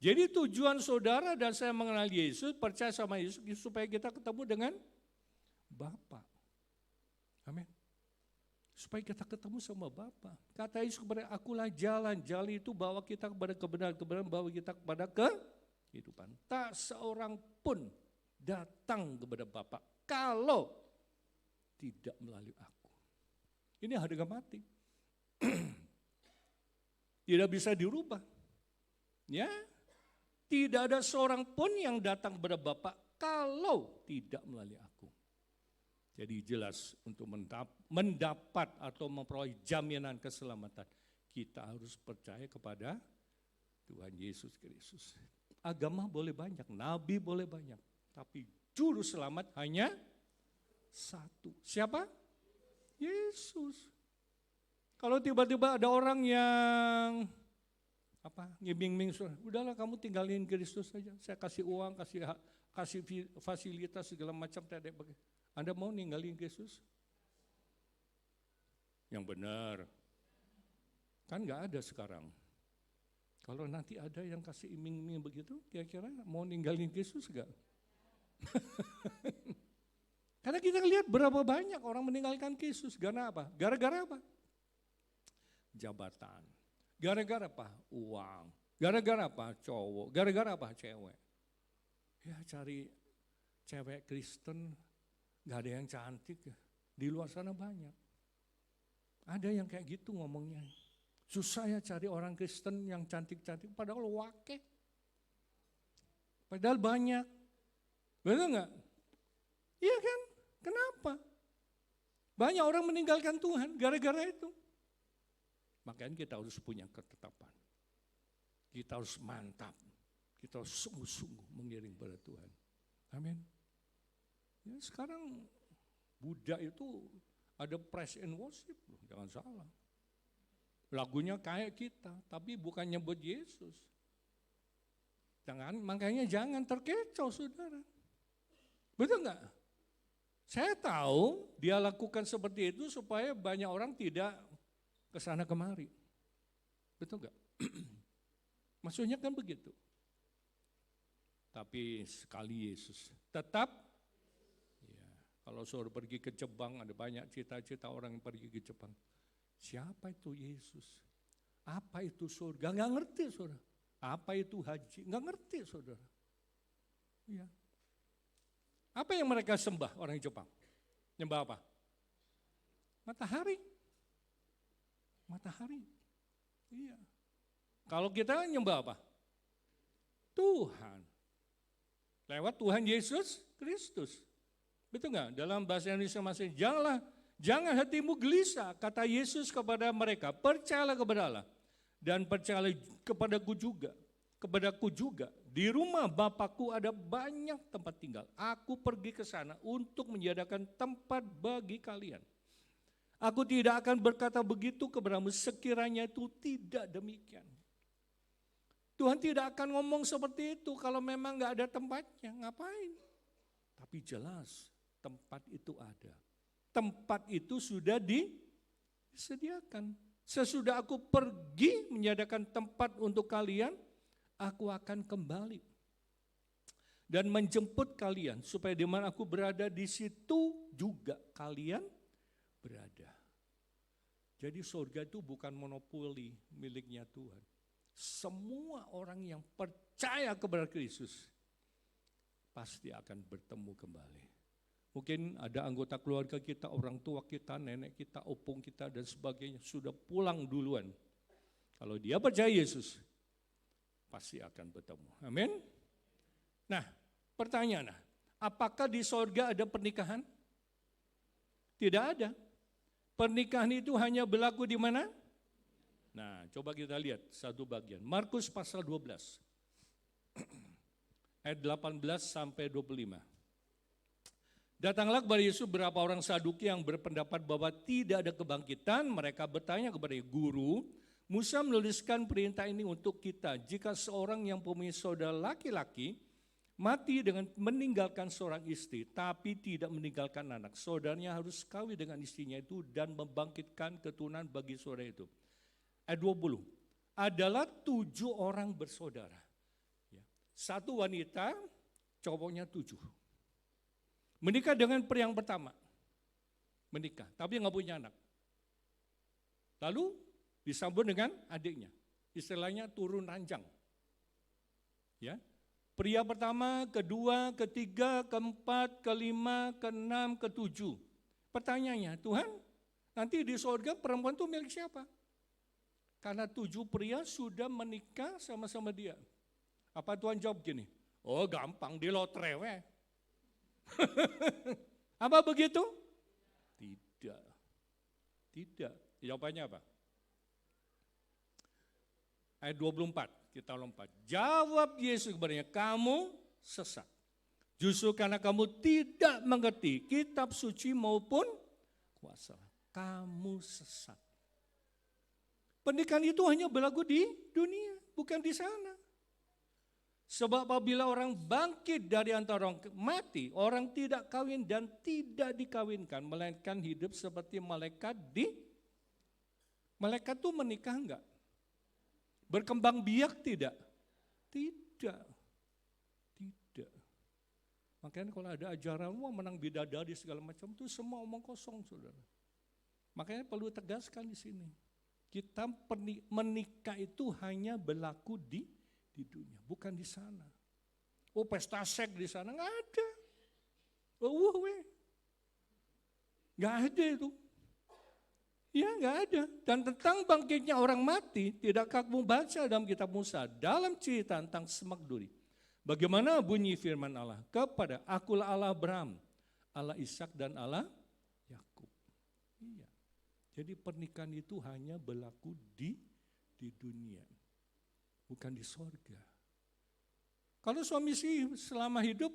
Jadi tujuan saudara dan saya mengenal Yesus, percaya sama Yesus, supaya kita ketemu dengan Bapa. Amin. Supaya kita ketemu sama Bapa. Kata Yesus kepada akulah jalan. Jalan itu bawa kita kepada kebenaran. Kebenaran bawa kita kepada kehidupan. Tak seorang pun datang kepada Bapa kalau tidak melalui aku. Ini harga mati. Tidak bisa dirubah. Ya, tidak ada seorang pun yang datang kepada Bapa kalau tidak melalui aku. Jadi jelas untuk mendapat atau memperoleh jaminan keselamatan, kita harus percaya kepada Tuhan Yesus Kristus. Agama boleh banyak, nabi boleh banyak, tapi juru selamat hanya satu. Siapa? Yesus. Kalau tiba-tiba ada orang yang ngiming-ming, udahlah kamu tinggalin Kristus saja, saya kasih uang, kasih fasilitas segala macam, tidak pakai. Anda mau ninggalin Yesus? Yang benar. Kan nggak ada sekarang. Kalau nanti ada yang kasih iming-iming begitu, kira-kira mau ninggalin Yesus nggak? Karena kita lihat berapa banyak orang meninggalkan Yesus. Karena apa? Gara-gara apa? Jabatan. Gara-gara apa? Uang. Gara-gara apa? Cowok. Gara-gara apa? Cewek. Ya cari cewek Kristen, gak ada yang cantik ya. Di luar sana banyak. Ada yang kayak gitu ngomongnya. Susah ya cari orang Kristen yang cantik-cantik, padahal wakeh. Padahal banyak. Betul gak? Iya kan? Kenapa? Banyak orang meninggalkan Tuhan gara-gara itu. Makanya kita harus punya ketetapan. Kita harus mantap. Kita harus sungguh-sungguh mengiring pada Tuhan. Amin. Ya, sekarang Buddha itu ada praise and worship, jangan salah. Lagunya kayak kita, tapi bukan nyebut Yesus. Makanya jangan terkecoh saudara. Betul nggak? Saya tahu dia lakukan seperti itu supaya banyak orang tidak kesana kemari. Betul nggak? Maksudnya kan begitu. Tapi sekali Yesus tetap. Kalau saudara pergi ke Jepang, ada banyak cita-cita orang yang pergi ke Jepang. Siapa itu Yesus? Apa itu surga? Nggak ngerti saudara. Apa itu haji? Nggak ngerti saudara. Ya. Apa yang mereka sembah orang Jepang? Nyembah apa? Matahari. Matahari. Iya. Kalau kita nyembah apa? Tuhan. Lewat Tuhan Yesus Kristus. Betul nggak? Dalam bahasa Indonesia masih jangan hatimu gelisah, kata Yesus kepada mereka, percayalah kepada Allah Dan percayalah kepadaku juga, di rumah Bapakku ada banyak tempat tinggal. Aku pergi ke sana untuk menyediakan tempat bagi kalian. Aku tidak akan berkata begitu kepadamu sekiranya itu tidak demikian. Tuhan tidak akan ngomong seperti itu kalau memang nggak ada tempatnya, ngapain? Tapi jelas tempat itu ada. Tempat itu sudah disediakan. Sesudah aku pergi menyediakan tempat untuk kalian, aku akan kembali dan menjemput kalian supaya di mana aku berada di situ juga kalian berada. Jadi surga itu bukan monopoli miliknya Tuhan. Semua orang yang percaya kepada Kristus pasti akan bertemu kembali. Mungkin ada anggota keluarga kita, orang tua kita, nenek kita, opung kita dan sebagainya sudah pulang duluan. Kalau dia percaya Yesus, pasti akan bertemu. Amin. Nah, pertanyaan, apakah di sorga ada pernikahan? Tidak ada. Pernikahan itu hanya berlaku di mana? Nah, coba kita lihat satu bagian. Markus pasal 12. Ayat 18 sampai 25. Datanglah kepada Yesus beberapa orang Saduki yang berpendapat bahwa tidak ada kebangkitan. Mereka bertanya kepada Guru, Musa menuliskan perintah ini untuk kita. Jika seorang yang mempunyai saudara laki-laki mati dengan meninggalkan seorang istri, tapi tidak meninggalkan anak, saudaranya harus kawin dengan istrinya itu dan membangkitkan keturunan bagi saudara itu. Ayat 20, adalah 7 orang bersaudara. Satu wanita, cowoknya 7. Menikah dengan pria yang pertama. Menikah, tapi nggak punya anak. Lalu disambung dengan adiknya. Istilahnya turun ranjang. Ya. Pria pertama, kedua, ketiga, keempat, kelima, keenam, ketujuh. Pertanyaannya, Tuhan, nanti di surga perempuan itu milik siapa? Karena 7 pria sudah menikah sama-sama dia. Apa Tuhan jawab gini? Oh gampang, di lotre weh. Apa begitu? Tidak. Tidak. Jawabannya apa? Ayat 24, kita lompat. Jawab Yesus kepadanya, kamu sesat. Justru karena kamu tidak mengerti kitab suci maupun kuasa. Kamu sesat. Pernikahan itu hanya berlaku di dunia, bukan di sana. Sebab apabila orang bangkit dari antara orang mati, orang tidak kawin dan tidak dikawinkan, melainkan hidup seperti malaikat Malaikat itu menikah enggak? Berkembang biak tidak? Tidak. Tidak. Makanya kalau ada ajaran, wah menang bidadari segala macam, itu semua omong kosong, saudara. Makanya perlu tegaskan di sini. Kita menikah itu hanya berlaku di dunia, bukan di sana. Oh pesta seks di sana, nggak ada. Nggak ada itu. Ya nggak ada. Dan tentang bangkitnya orang mati, tidakkah kamu baca dalam kitab Musa, dalam cerita tentang semak duri. Bagaimana bunyi firman Allah? Kepada akulah Allah Abraham, Allah Ishak dan Allah Yakub. Iya. Jadi pernikahan itu hanya berlaku di dunia, bukan di sorga. Kalau suami istri selama hidup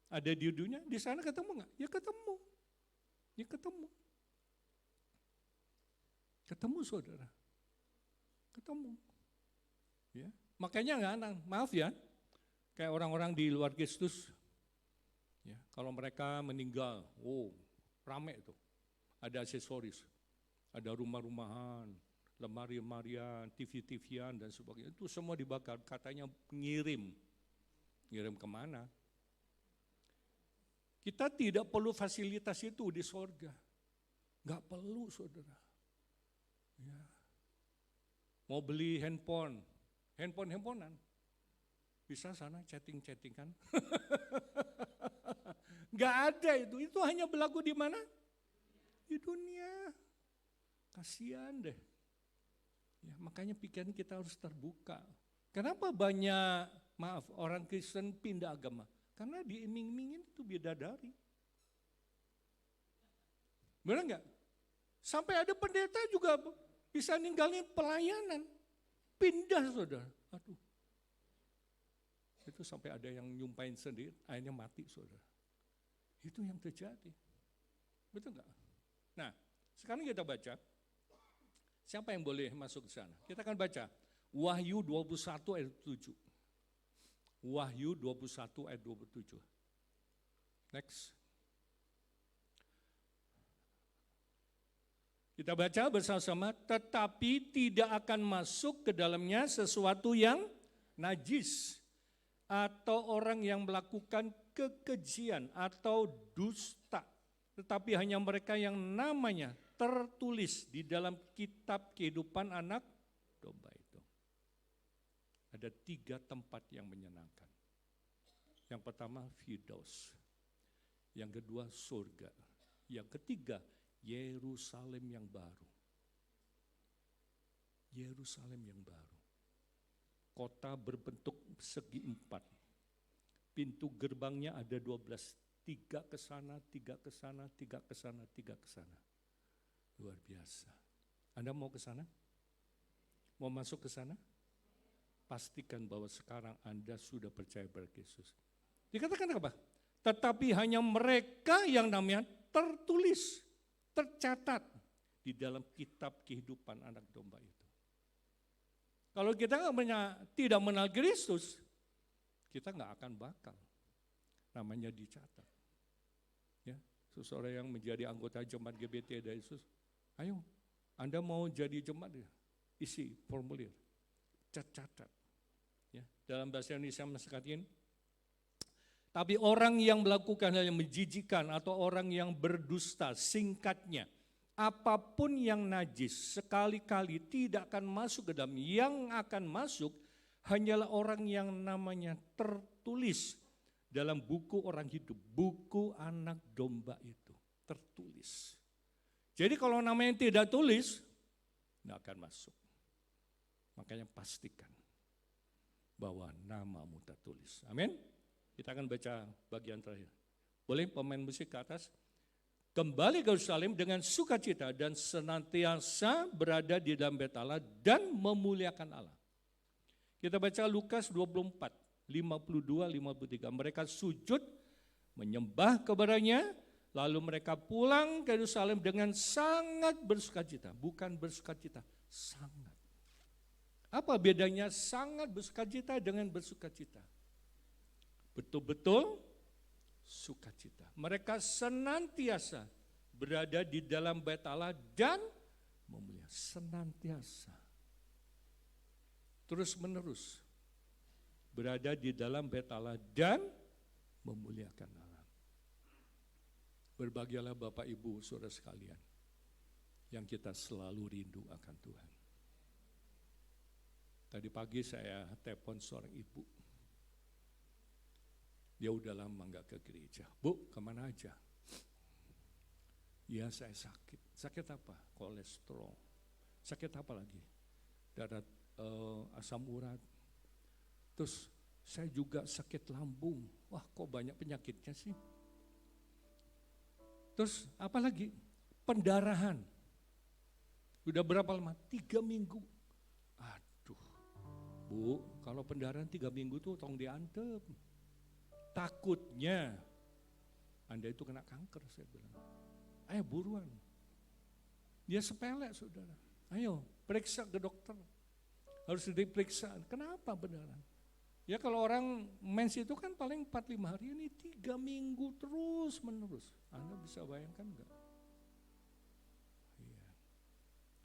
ada di dunia, di sana ketemu nggak? Ya ketemu. Ya ketemu. Ketemu saudara. Ketemu. Ya. Makanya nggak anang, maaf ya. Kayak orang-orang di luar Kristus. Ya, kalau mereka meninggal, rame itu. Ada aksesoris. Ada rumah-rumahan, lemari-lemarian, TV-TVan dan sebagainya. Itu semua dibakar, katanya ngirim. Ngirim kemana? Kita tidak perlu fasilitas itu di sorga. Nggak perlu saudara. Ya. Mau beli handphonean. Bisa sana chatting-chattingan. Nggak ada itu hanya berlaku di mana? Di dunia. Kasihan deh. Ya, makanya pikiran kita harus terbuka. Kenapa banyak, orang Kristen pindah agama? Karena diiming-imingin itu bidadari. Benar enggak? Sampai ada pendeta juga bisa ninggalin pelayanan. pindah saudara. Aduh. Itu sampai ada yang nyumpain sendiri, akhirnya mati saudara. Itu yang terjadi. Betul nggak? Nah, sekarang kita baca. Siapa yang boleh masuk ke sana? Kita akan baca Wahyu 21 ayat 7. Wahyu 21 ayat 27. Next. Kita baca bersama-sama, tetapi tidak akan masuk ke dalamnya sesuatu yang najis atau orang yang melakukan kekejian atau dusta, tetapi hanya mereka yang namanya tertulis di dalam kitab kehidupan anak domba itu. Ada 3 tempat yang menyenangkan. Yang pertama Firdaus, yang kedua surga, yang ketiga Yerusalem yang baru. Yerusalem yang baru. Kota berbentuk segi 4. Pintu gerbangnya ada 12. 3 ke sana, 3 ke sana, 3 ke sana, 3 ke sana. Luar biasa. Anda mau ke sana? Mau masuk ke sana? Pastikan bahwa sekarang Anda sudah percaya pada Yesus. Dikatakan apa? Tetapi hanya mereka yang namanya tertulis, tercatat di dalam kitab kehidupan anak domba itu. Kalau kita tidak mengenal Kristus, kita nggak akan bakal namanya dicatat. Ya, seseorang yang menjadi anggota jemaat GBT dari Yesus, ayo, Anda mau jadi jemaat, isi formulir, catat. Ya, dalam bahasa Indonesia mengatakan, tapi orang yang melakukan hal yang menjijikan atau orang yang berdusta, singkatnya, apapun yang najis sekali-kali tidak akan masuk ke dalam. Yang akan masuk hanyalah orang yang namanya tertulis dalam buku orang hidup, buku anak domba itu, tertulis. Jadi kalau namanya tidak tulis, tidak akan masuk. Makanya pastikan bahwa namamu tertulis. Amin. Kita akan baca bagian terakhir. Boleh pemain musik ke atas? Kembali ke Yerusalem dengan sukacita dan senantiasa berada di dalam bait Allah dan memuliakan Allah. Kita baca Lukas 24, 52-53. Mereka sujud menyembah kepadanya, lalu mereka pulang ke Yerusalem dengan sangat bersukacita. Bukan bersukacita, sangat. Apa bedanya sangat bersukacita dengan bersukacita? Betul-betul sukacita. Mereka senantiasa berada di dalam bait Allah dan memuliakan. Senantiasa. Terus menerus berada di dalam bait Allah dan memuliakan Allah. Berbahagialah Bapak Ibu Saudara sekalian yang kita selalu rindu akan Tuhan. Tadi pagi saya telepon seorang ibu. Dia udah lama nggak ke gereja. Bu, kemana aja? Ya saya sakit. Sakit apa? Kolesterol. Sakit apa lagi? Darah asam urat. Terus saya juga sakit lambung. Wah kok banyak penyakitnya sih. Terus apa lagi? Pendarahan. Udah berapa lama? 3 minggu. Aduh. Bu, kalau pendarahan 3 minggu tuh tolong diantep. Takutnya Anda itu kena kanker, saya bilang. Ayo buruan. Dia sepele saudara. Ayo periksa ke dokter. Harus diperiksa. Kenapa pendarahan? Ya kalau orang mens itu kan paling 4-5 hari, ini 3 minggu terus menerus. Anda bisa bayangkan enggak? Iya.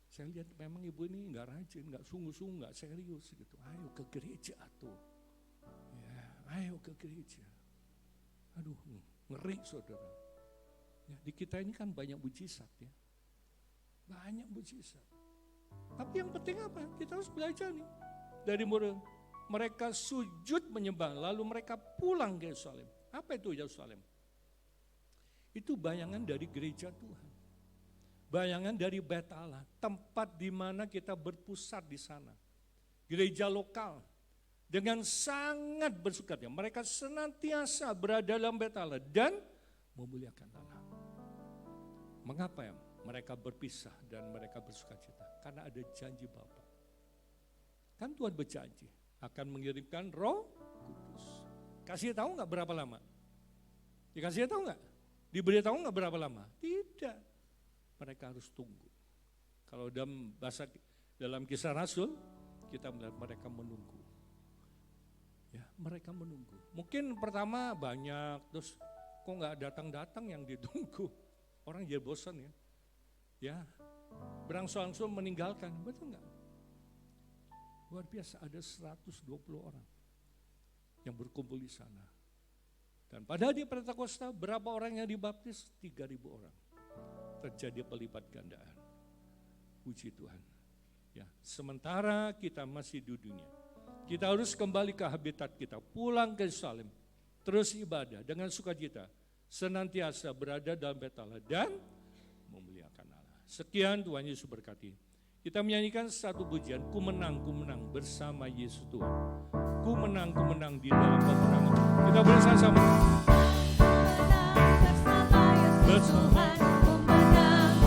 Saya lihat memang ibu ini enggak rajin, enggak sungguh-sungguh, enggak serius gitu. Ayo ke gereja tuh. Ya, ayo ke gereja. Aduh, ngeri saudara. Ya, di kita ini kan banyak mujizat ya. Banyak mujizat. Tapi yang penting apa? Kita harus belajar nih. Dari mereka sujud menyembah, lalu mereka pulang ke Yerusalem. Apa itu Yerusalem? Itu bayangan dari gereja Tuhan. Bayangan dari bait Allah, tempat di mana kita berpusat di sana. Gereja lokal. Dengan sangat bersukacita, mereka senantiasa berada dalam bait Allah dan memuliakan Allah. Mengapa ya? Mereka berpisah dan mereka bersukacita. Karena ada janji Bapa. Kan Tuhan berjanji akan mengirimkan Roh Kudus. Kasih tahu nggak berapa lama? Dikasih tahu nggak? Diberitahu nggak berapa lama? Tidak. Mereka harus tunggu. Kalau dalam kisah Rasul, kita melihat mereka menunggu. Ya, mereka menunggu. Mungkin pertama banyak, terus kok nggak datang-datang yang ditunggu. Orang jadi bosan ya. Ya, berangsur-angsur meninggalkan, betul nggak? Luar biasa, ada 120 orang yang berkumpul di sana. Dan pada hari Pentakosta, berapa orang yang dibaptis? 3.000 orang. Terjadi pelipat gandaan. Puji Tuhan. Ya, sementara kita masih di dunia, kita harus kembali ke habitat kita, pulang ke Yerusalem, terus ibadah dengan sukacita, senantiasa berada dalam bait Allah dan memuliakan Allah. Sekian, Tuhan Yesus berkati. Kita menyanyikan satu pujian, ku menang bersama Yesus Tuhan. Ku menang di dalam peperangan. Kita boleh sama-sama. Bersama ku menang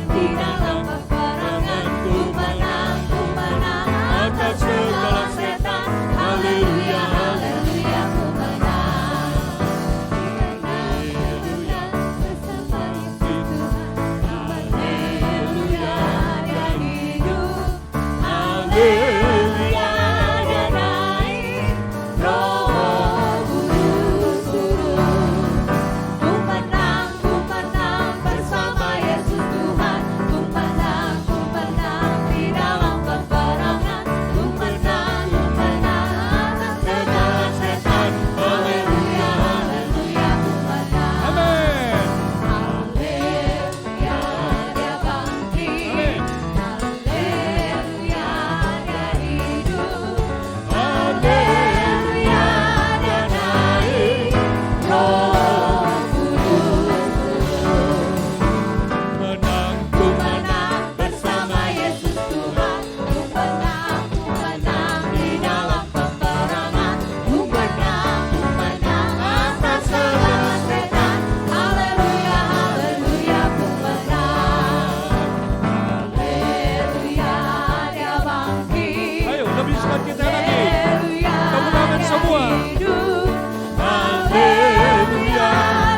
di dalam peperangan. Ku menang atas segala setan. Haleluya, haleluya, ku menang. Haleluya, bersama Yesus Tuhan. Haleluya, dia hidup. Haleluya, dia naik. Roh Kudus turun. Ku menang bersama Yesus Tuhan. Ku menang di dalam peperangan. Ku menang atas segala setan. Haleluya, haleluya, ku menang. Amin. Haleluya, dia bangkit. Haleluya, dia hidup. Haleluya, dia naik. Roh Kudus Menang, ku menang bersama Yesus Tuhan. Ku menang di dalam peperangan. Ku menang atas segala setan. Haleluya, haleluya, ku menang. Haleluya, dia bangkit. ayo lebih semangat kita lagi. Haleluya, Kemenangan dia semua. hidup. Haleluya,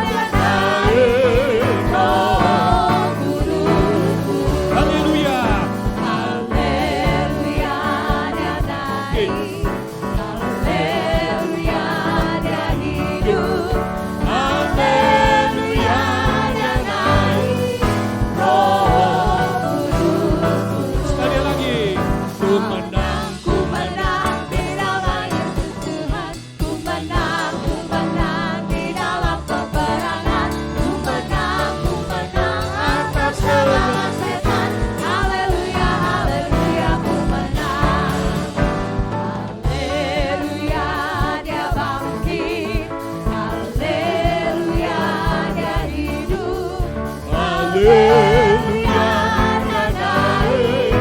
dia naik. Roh Kudus. haleluya. Haleluya, dia naik. Haleluya, dia hidup. Haleluya, dia naik. Roh Kudus. Sekali lagi. Ku menang di dalam Yesus Tuhan. Ku menang di dalam peperangan. Ku menang atas segala setan. Haleluya, haleluya, ku menang. Haleluya, dia bangkit. Haleluya, dia hidup. Haleluya, dia naik.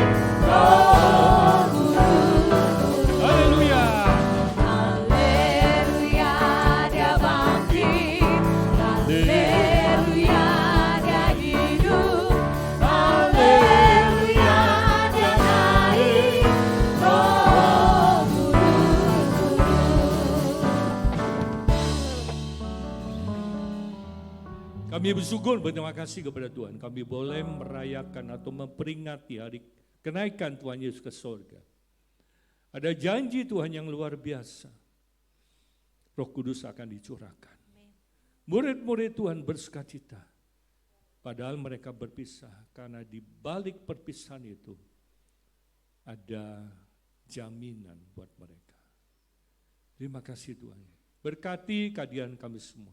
Roh Kudus. haleluya. Haleluya, dia bangkit. Haleluya, dia hidup. Haleluya, dia naik. Roh Kami bersyukur, berterima kasih kepada Tuhan. Kami boleh merayakan atau memperingati hari kenaikan Tuhan Yesus ke surga. Ada janji Tuhan yang luar biasa. Roh Kudus akan dicurahkan. Murid-murid Tuhan bersukacita. Padahal mereka berpisah, karena di balik perpisahan itu ada jaminan buat mereka. Terima kasih Tuhan. Berkati kehadiran kami semua.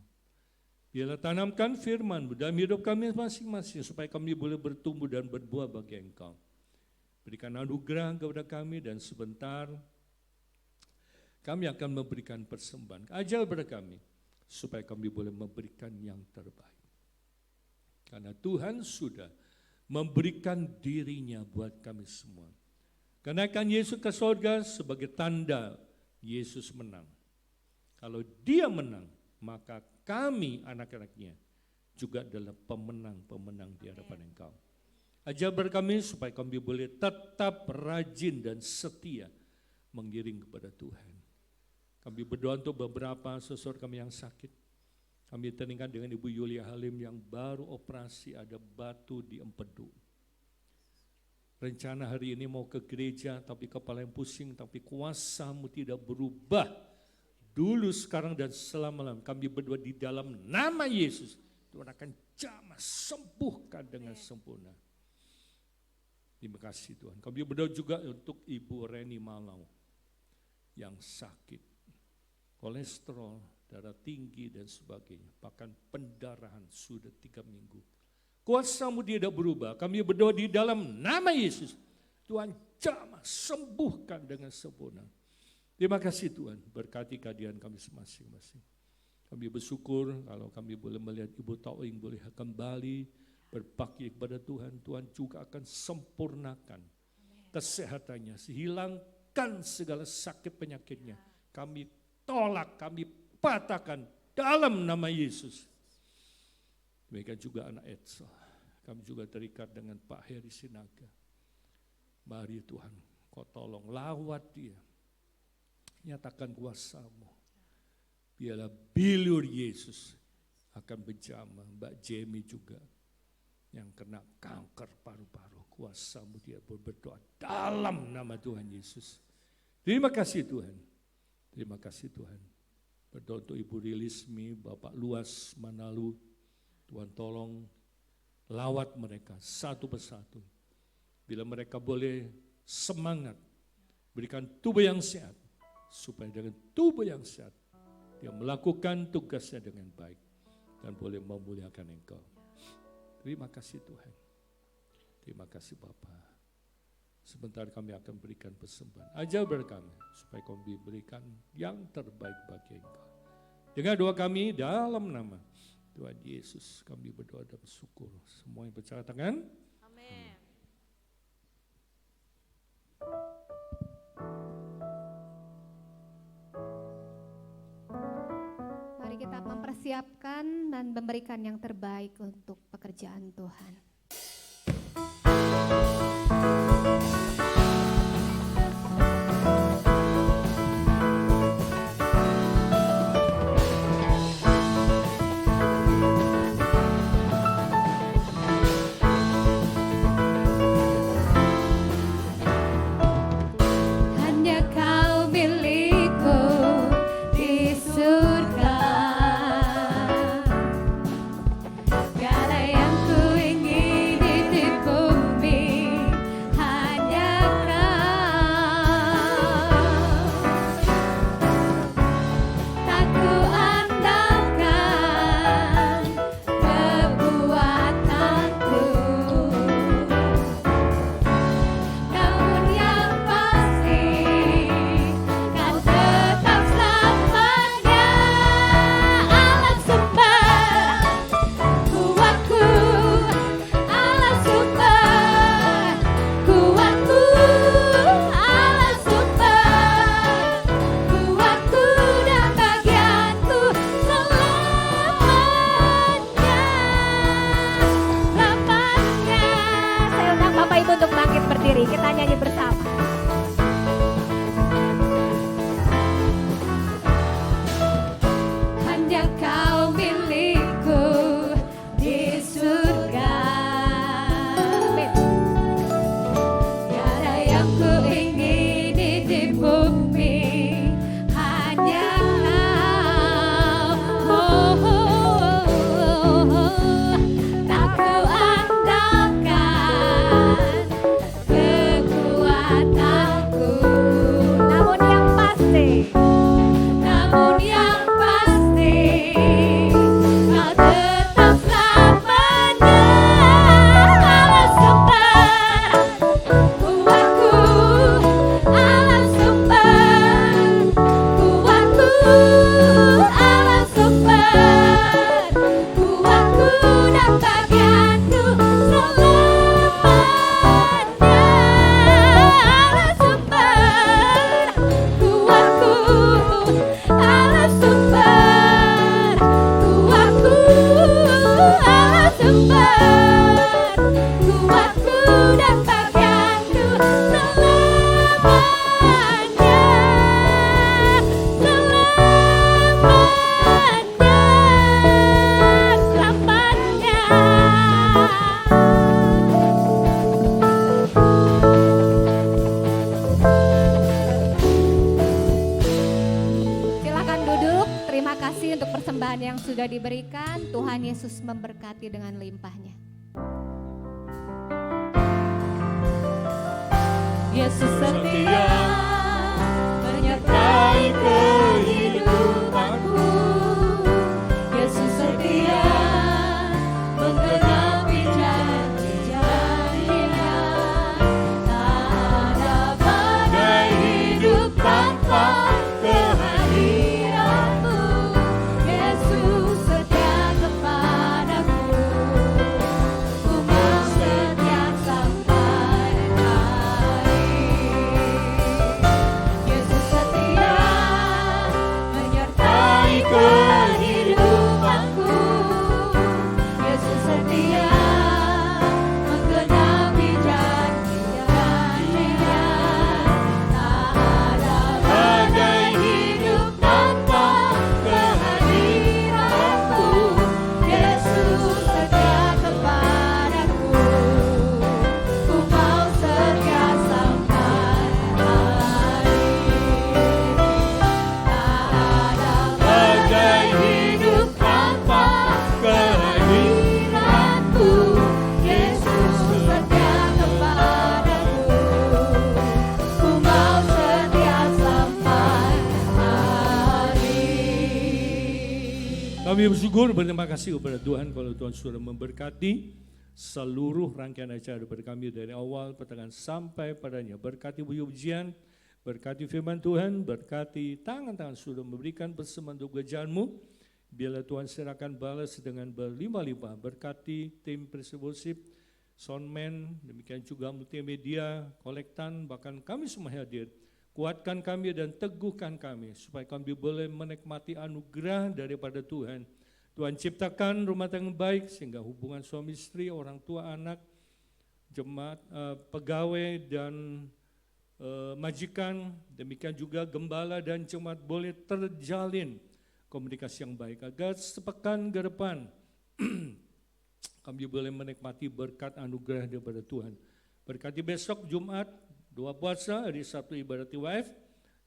Biarlah tanamkan firman dalam hidup kami masing-masing supaya kami boleh bertumbuh dan berbuah bagi Engkau. Berikan anugerah kepada kami dan sebentar kami akan memberikan persembahan. Ajar kepada kami supaya kami boleh memberikan yang terbaik. Karena Tuhan sudah memberikan dirinya buat kami semua. Kenaikan Yesus ke surga sebagai tanda Yesus menang. Kalau dia menang, maka kami anak-anaknya juga adalah pemenang-pemenang di hadapan Engkau. Ajar kami supaya kami boleh tetap rajin dan setia mengiring kepada Tuhan. Kami berdoa untuk beberapa saudara kami yang sakit. Kami teringat dengan Ibu Yulia Halim yang baru operasi ada batu di empedu. Rencana hari ini mau ke gereja tapi kepala yang pusing, tapi kuasa-Mu tidak berubah. Dulu, sekarang, dan selama-lamanya kami berdoa di dalam nama Yesus. Tuhan akan jamah sembuhkan dengan sempurna. Terima kasih Tuhan. Kami berdoa juga untuk Ibu Reni Malau yang sakit. Kolesterol, darah tinggi dan sebagainya. Bahkan pendarahan sudah 3 minggu. Kuasa-Mu tidak berubah. Kami berdoa di dalam nama Yesus. Tuhan jamah sembuhkan dengan sempurna. Terima kasih Tuhan. Berkati kehadiran kami masing-masing. Kami bersyukur kalau kami boleh melihat Ibu Tauing boleh kembali berbakti kepada Tuhan. Tuhan juga akan sempurnakan kesehatannya. Hilangkan segala sakit penyakitnya. Kami tolak, kami patahkan dalam nama Yesus. Demikian juga anak Edsa. Kami juga terikat dengan Pak Heri Sinaga. Mari Tuhan, Kau tolong lawat dia. Nyatakan kuasa-Mu. Biarlah bilur Yesus akan berjamah. Mbak Jamie juga yang kena kanker paru-paru. Kuasa-Mu dia berdoa dalam nama Tuhan Yesus. Terima kasih Tuhan. Terima kasih Tuhan. Berdoa untuk Ibu Rilismi, Bapak Luas Manalu. Tuhan tolong lawat mereka satu persatu. Bila mereka boleh semangat, berikan tubuh yang sehat. Supaya dengan tubuh yang sehat, dia melakukan tugasnya dengan baik. Dan boleh memuliakan Engkau. Terima kasih Tuhan. Terima kasih Bapa. Sebentar kami akan berikan persembahan. Ajar kami supaya kami berikan yang terbaik bagi Engkau. Dengar doa kami dalam nama Tuhan Yesus. Kami berdoa dan bersyukur. Semua yang percaya tangan. Amin. Mari kita mempersiapkan dan memberikan yang terbaik untuk pekerjaan Tuhan. Kita nyanyi bersama. Hanya Kau milikku di surga. Amin. Tiada yang ku ingini di bumi, hanya Kau. Tak ku andalkan kekuatanku, namun yang pasti sudah diberikan. Tuhan Yesus memberkati dengan limpahnya. Yesus setia menyertai kehidupanku. Yesus setia menggenapi janji-janji-Nya. Tak ada badai hidup tanpa kehadiran-Mu. Yesus setia kepadaku. Ku mau setia sampai Yesus setia menyertai kehidupanku. Yesus setia menggenapi janji-janji-Nya. Tak ada badai hidup tanpa kehadiran-Mu. Yesus setia kepadaku. Ku mau setia sampai badai hidup tanpa kehadiran-Mu. Yesus setia kepadaku. Ku mau setia sampai Kami bersyukur, berterima kasih kepada Tuhan kalau Tuhan sudah memberkati seluruh rangkaian acara daripada kami dari awal pertengahan sampai padanya. Berkati puji-pujian, berkati firman Tuhan, berkati tangan-tangan sudah memberikan persembahan untuk kerjaan-Mu. Biarlah Tuhan serahkan balas dengan berlimpah-limpah. Berkati tim Praise Worship, soundman, demikian juga multimedia, kolektan, bahkan kami semua hadir. Kuatkan kami dan teguhkan kami supaya kami boleh menikmati anugerah daripada Tuhan. Tuhan ciptakan rumah tangga baik sehingga hubungan suami istri, orang tua anak, jemaat, pegawai dan majikan, demikian juga gembala dan jemaat boleh terjalin komunikasi yang baik agar sepekan ke depan kami boleh menikmati berkat anugerah daripada Tuhan. Berkati besok Jumat doa puasa, hari Sabtu ibadat TWF,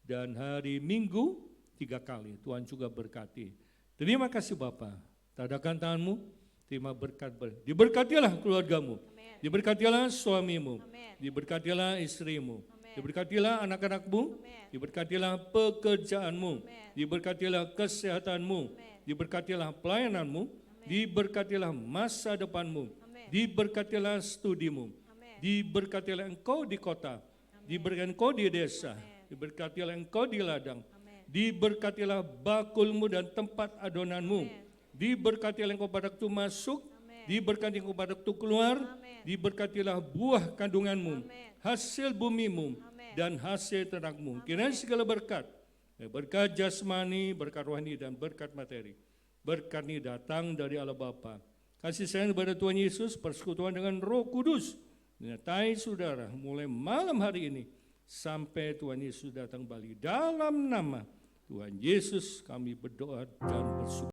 dan hari Minggu 3 kali. Tuhan juga berkati. Terima kasih Bapa. Tadakan tanganmu, terima berkat. Diberkatilah keluargamu, diberkatilah suamimu, diberkatilah istrimu, diberkatilah anak-anakmu, diberkatilah pekerjaanmu, diberkatilah kesehatanmu, diberkatilah pelayananmu, diberkatilah masa depanmu, diberkatilah studimu, diberkatilah engkau di kota, diberkatilah engkau di desa, diberkatilah engkau di ladang, diberkatilah bakulmu dan tempat adonanmu, diberkatilah engkau pada waktu masuk, diberkati engkau pada waktu keluar, diberkatilah buah kandunganmu, hasil bumimu, dan hasil ternakmu. Kiranya segala berkat, berkat jasmani, berkat rohani, dan berkat materi, berkat ini datang dari Allah Bapa. Kasih sayang kepada Tuhan Yesus, persekutuan dengan Roh Kudus, menyertai saudara mulai malam hari ini sampai Tuhan Yesus datang kembali. Dalam nama Tuhan Yesus kami berdoa dan bersyukur.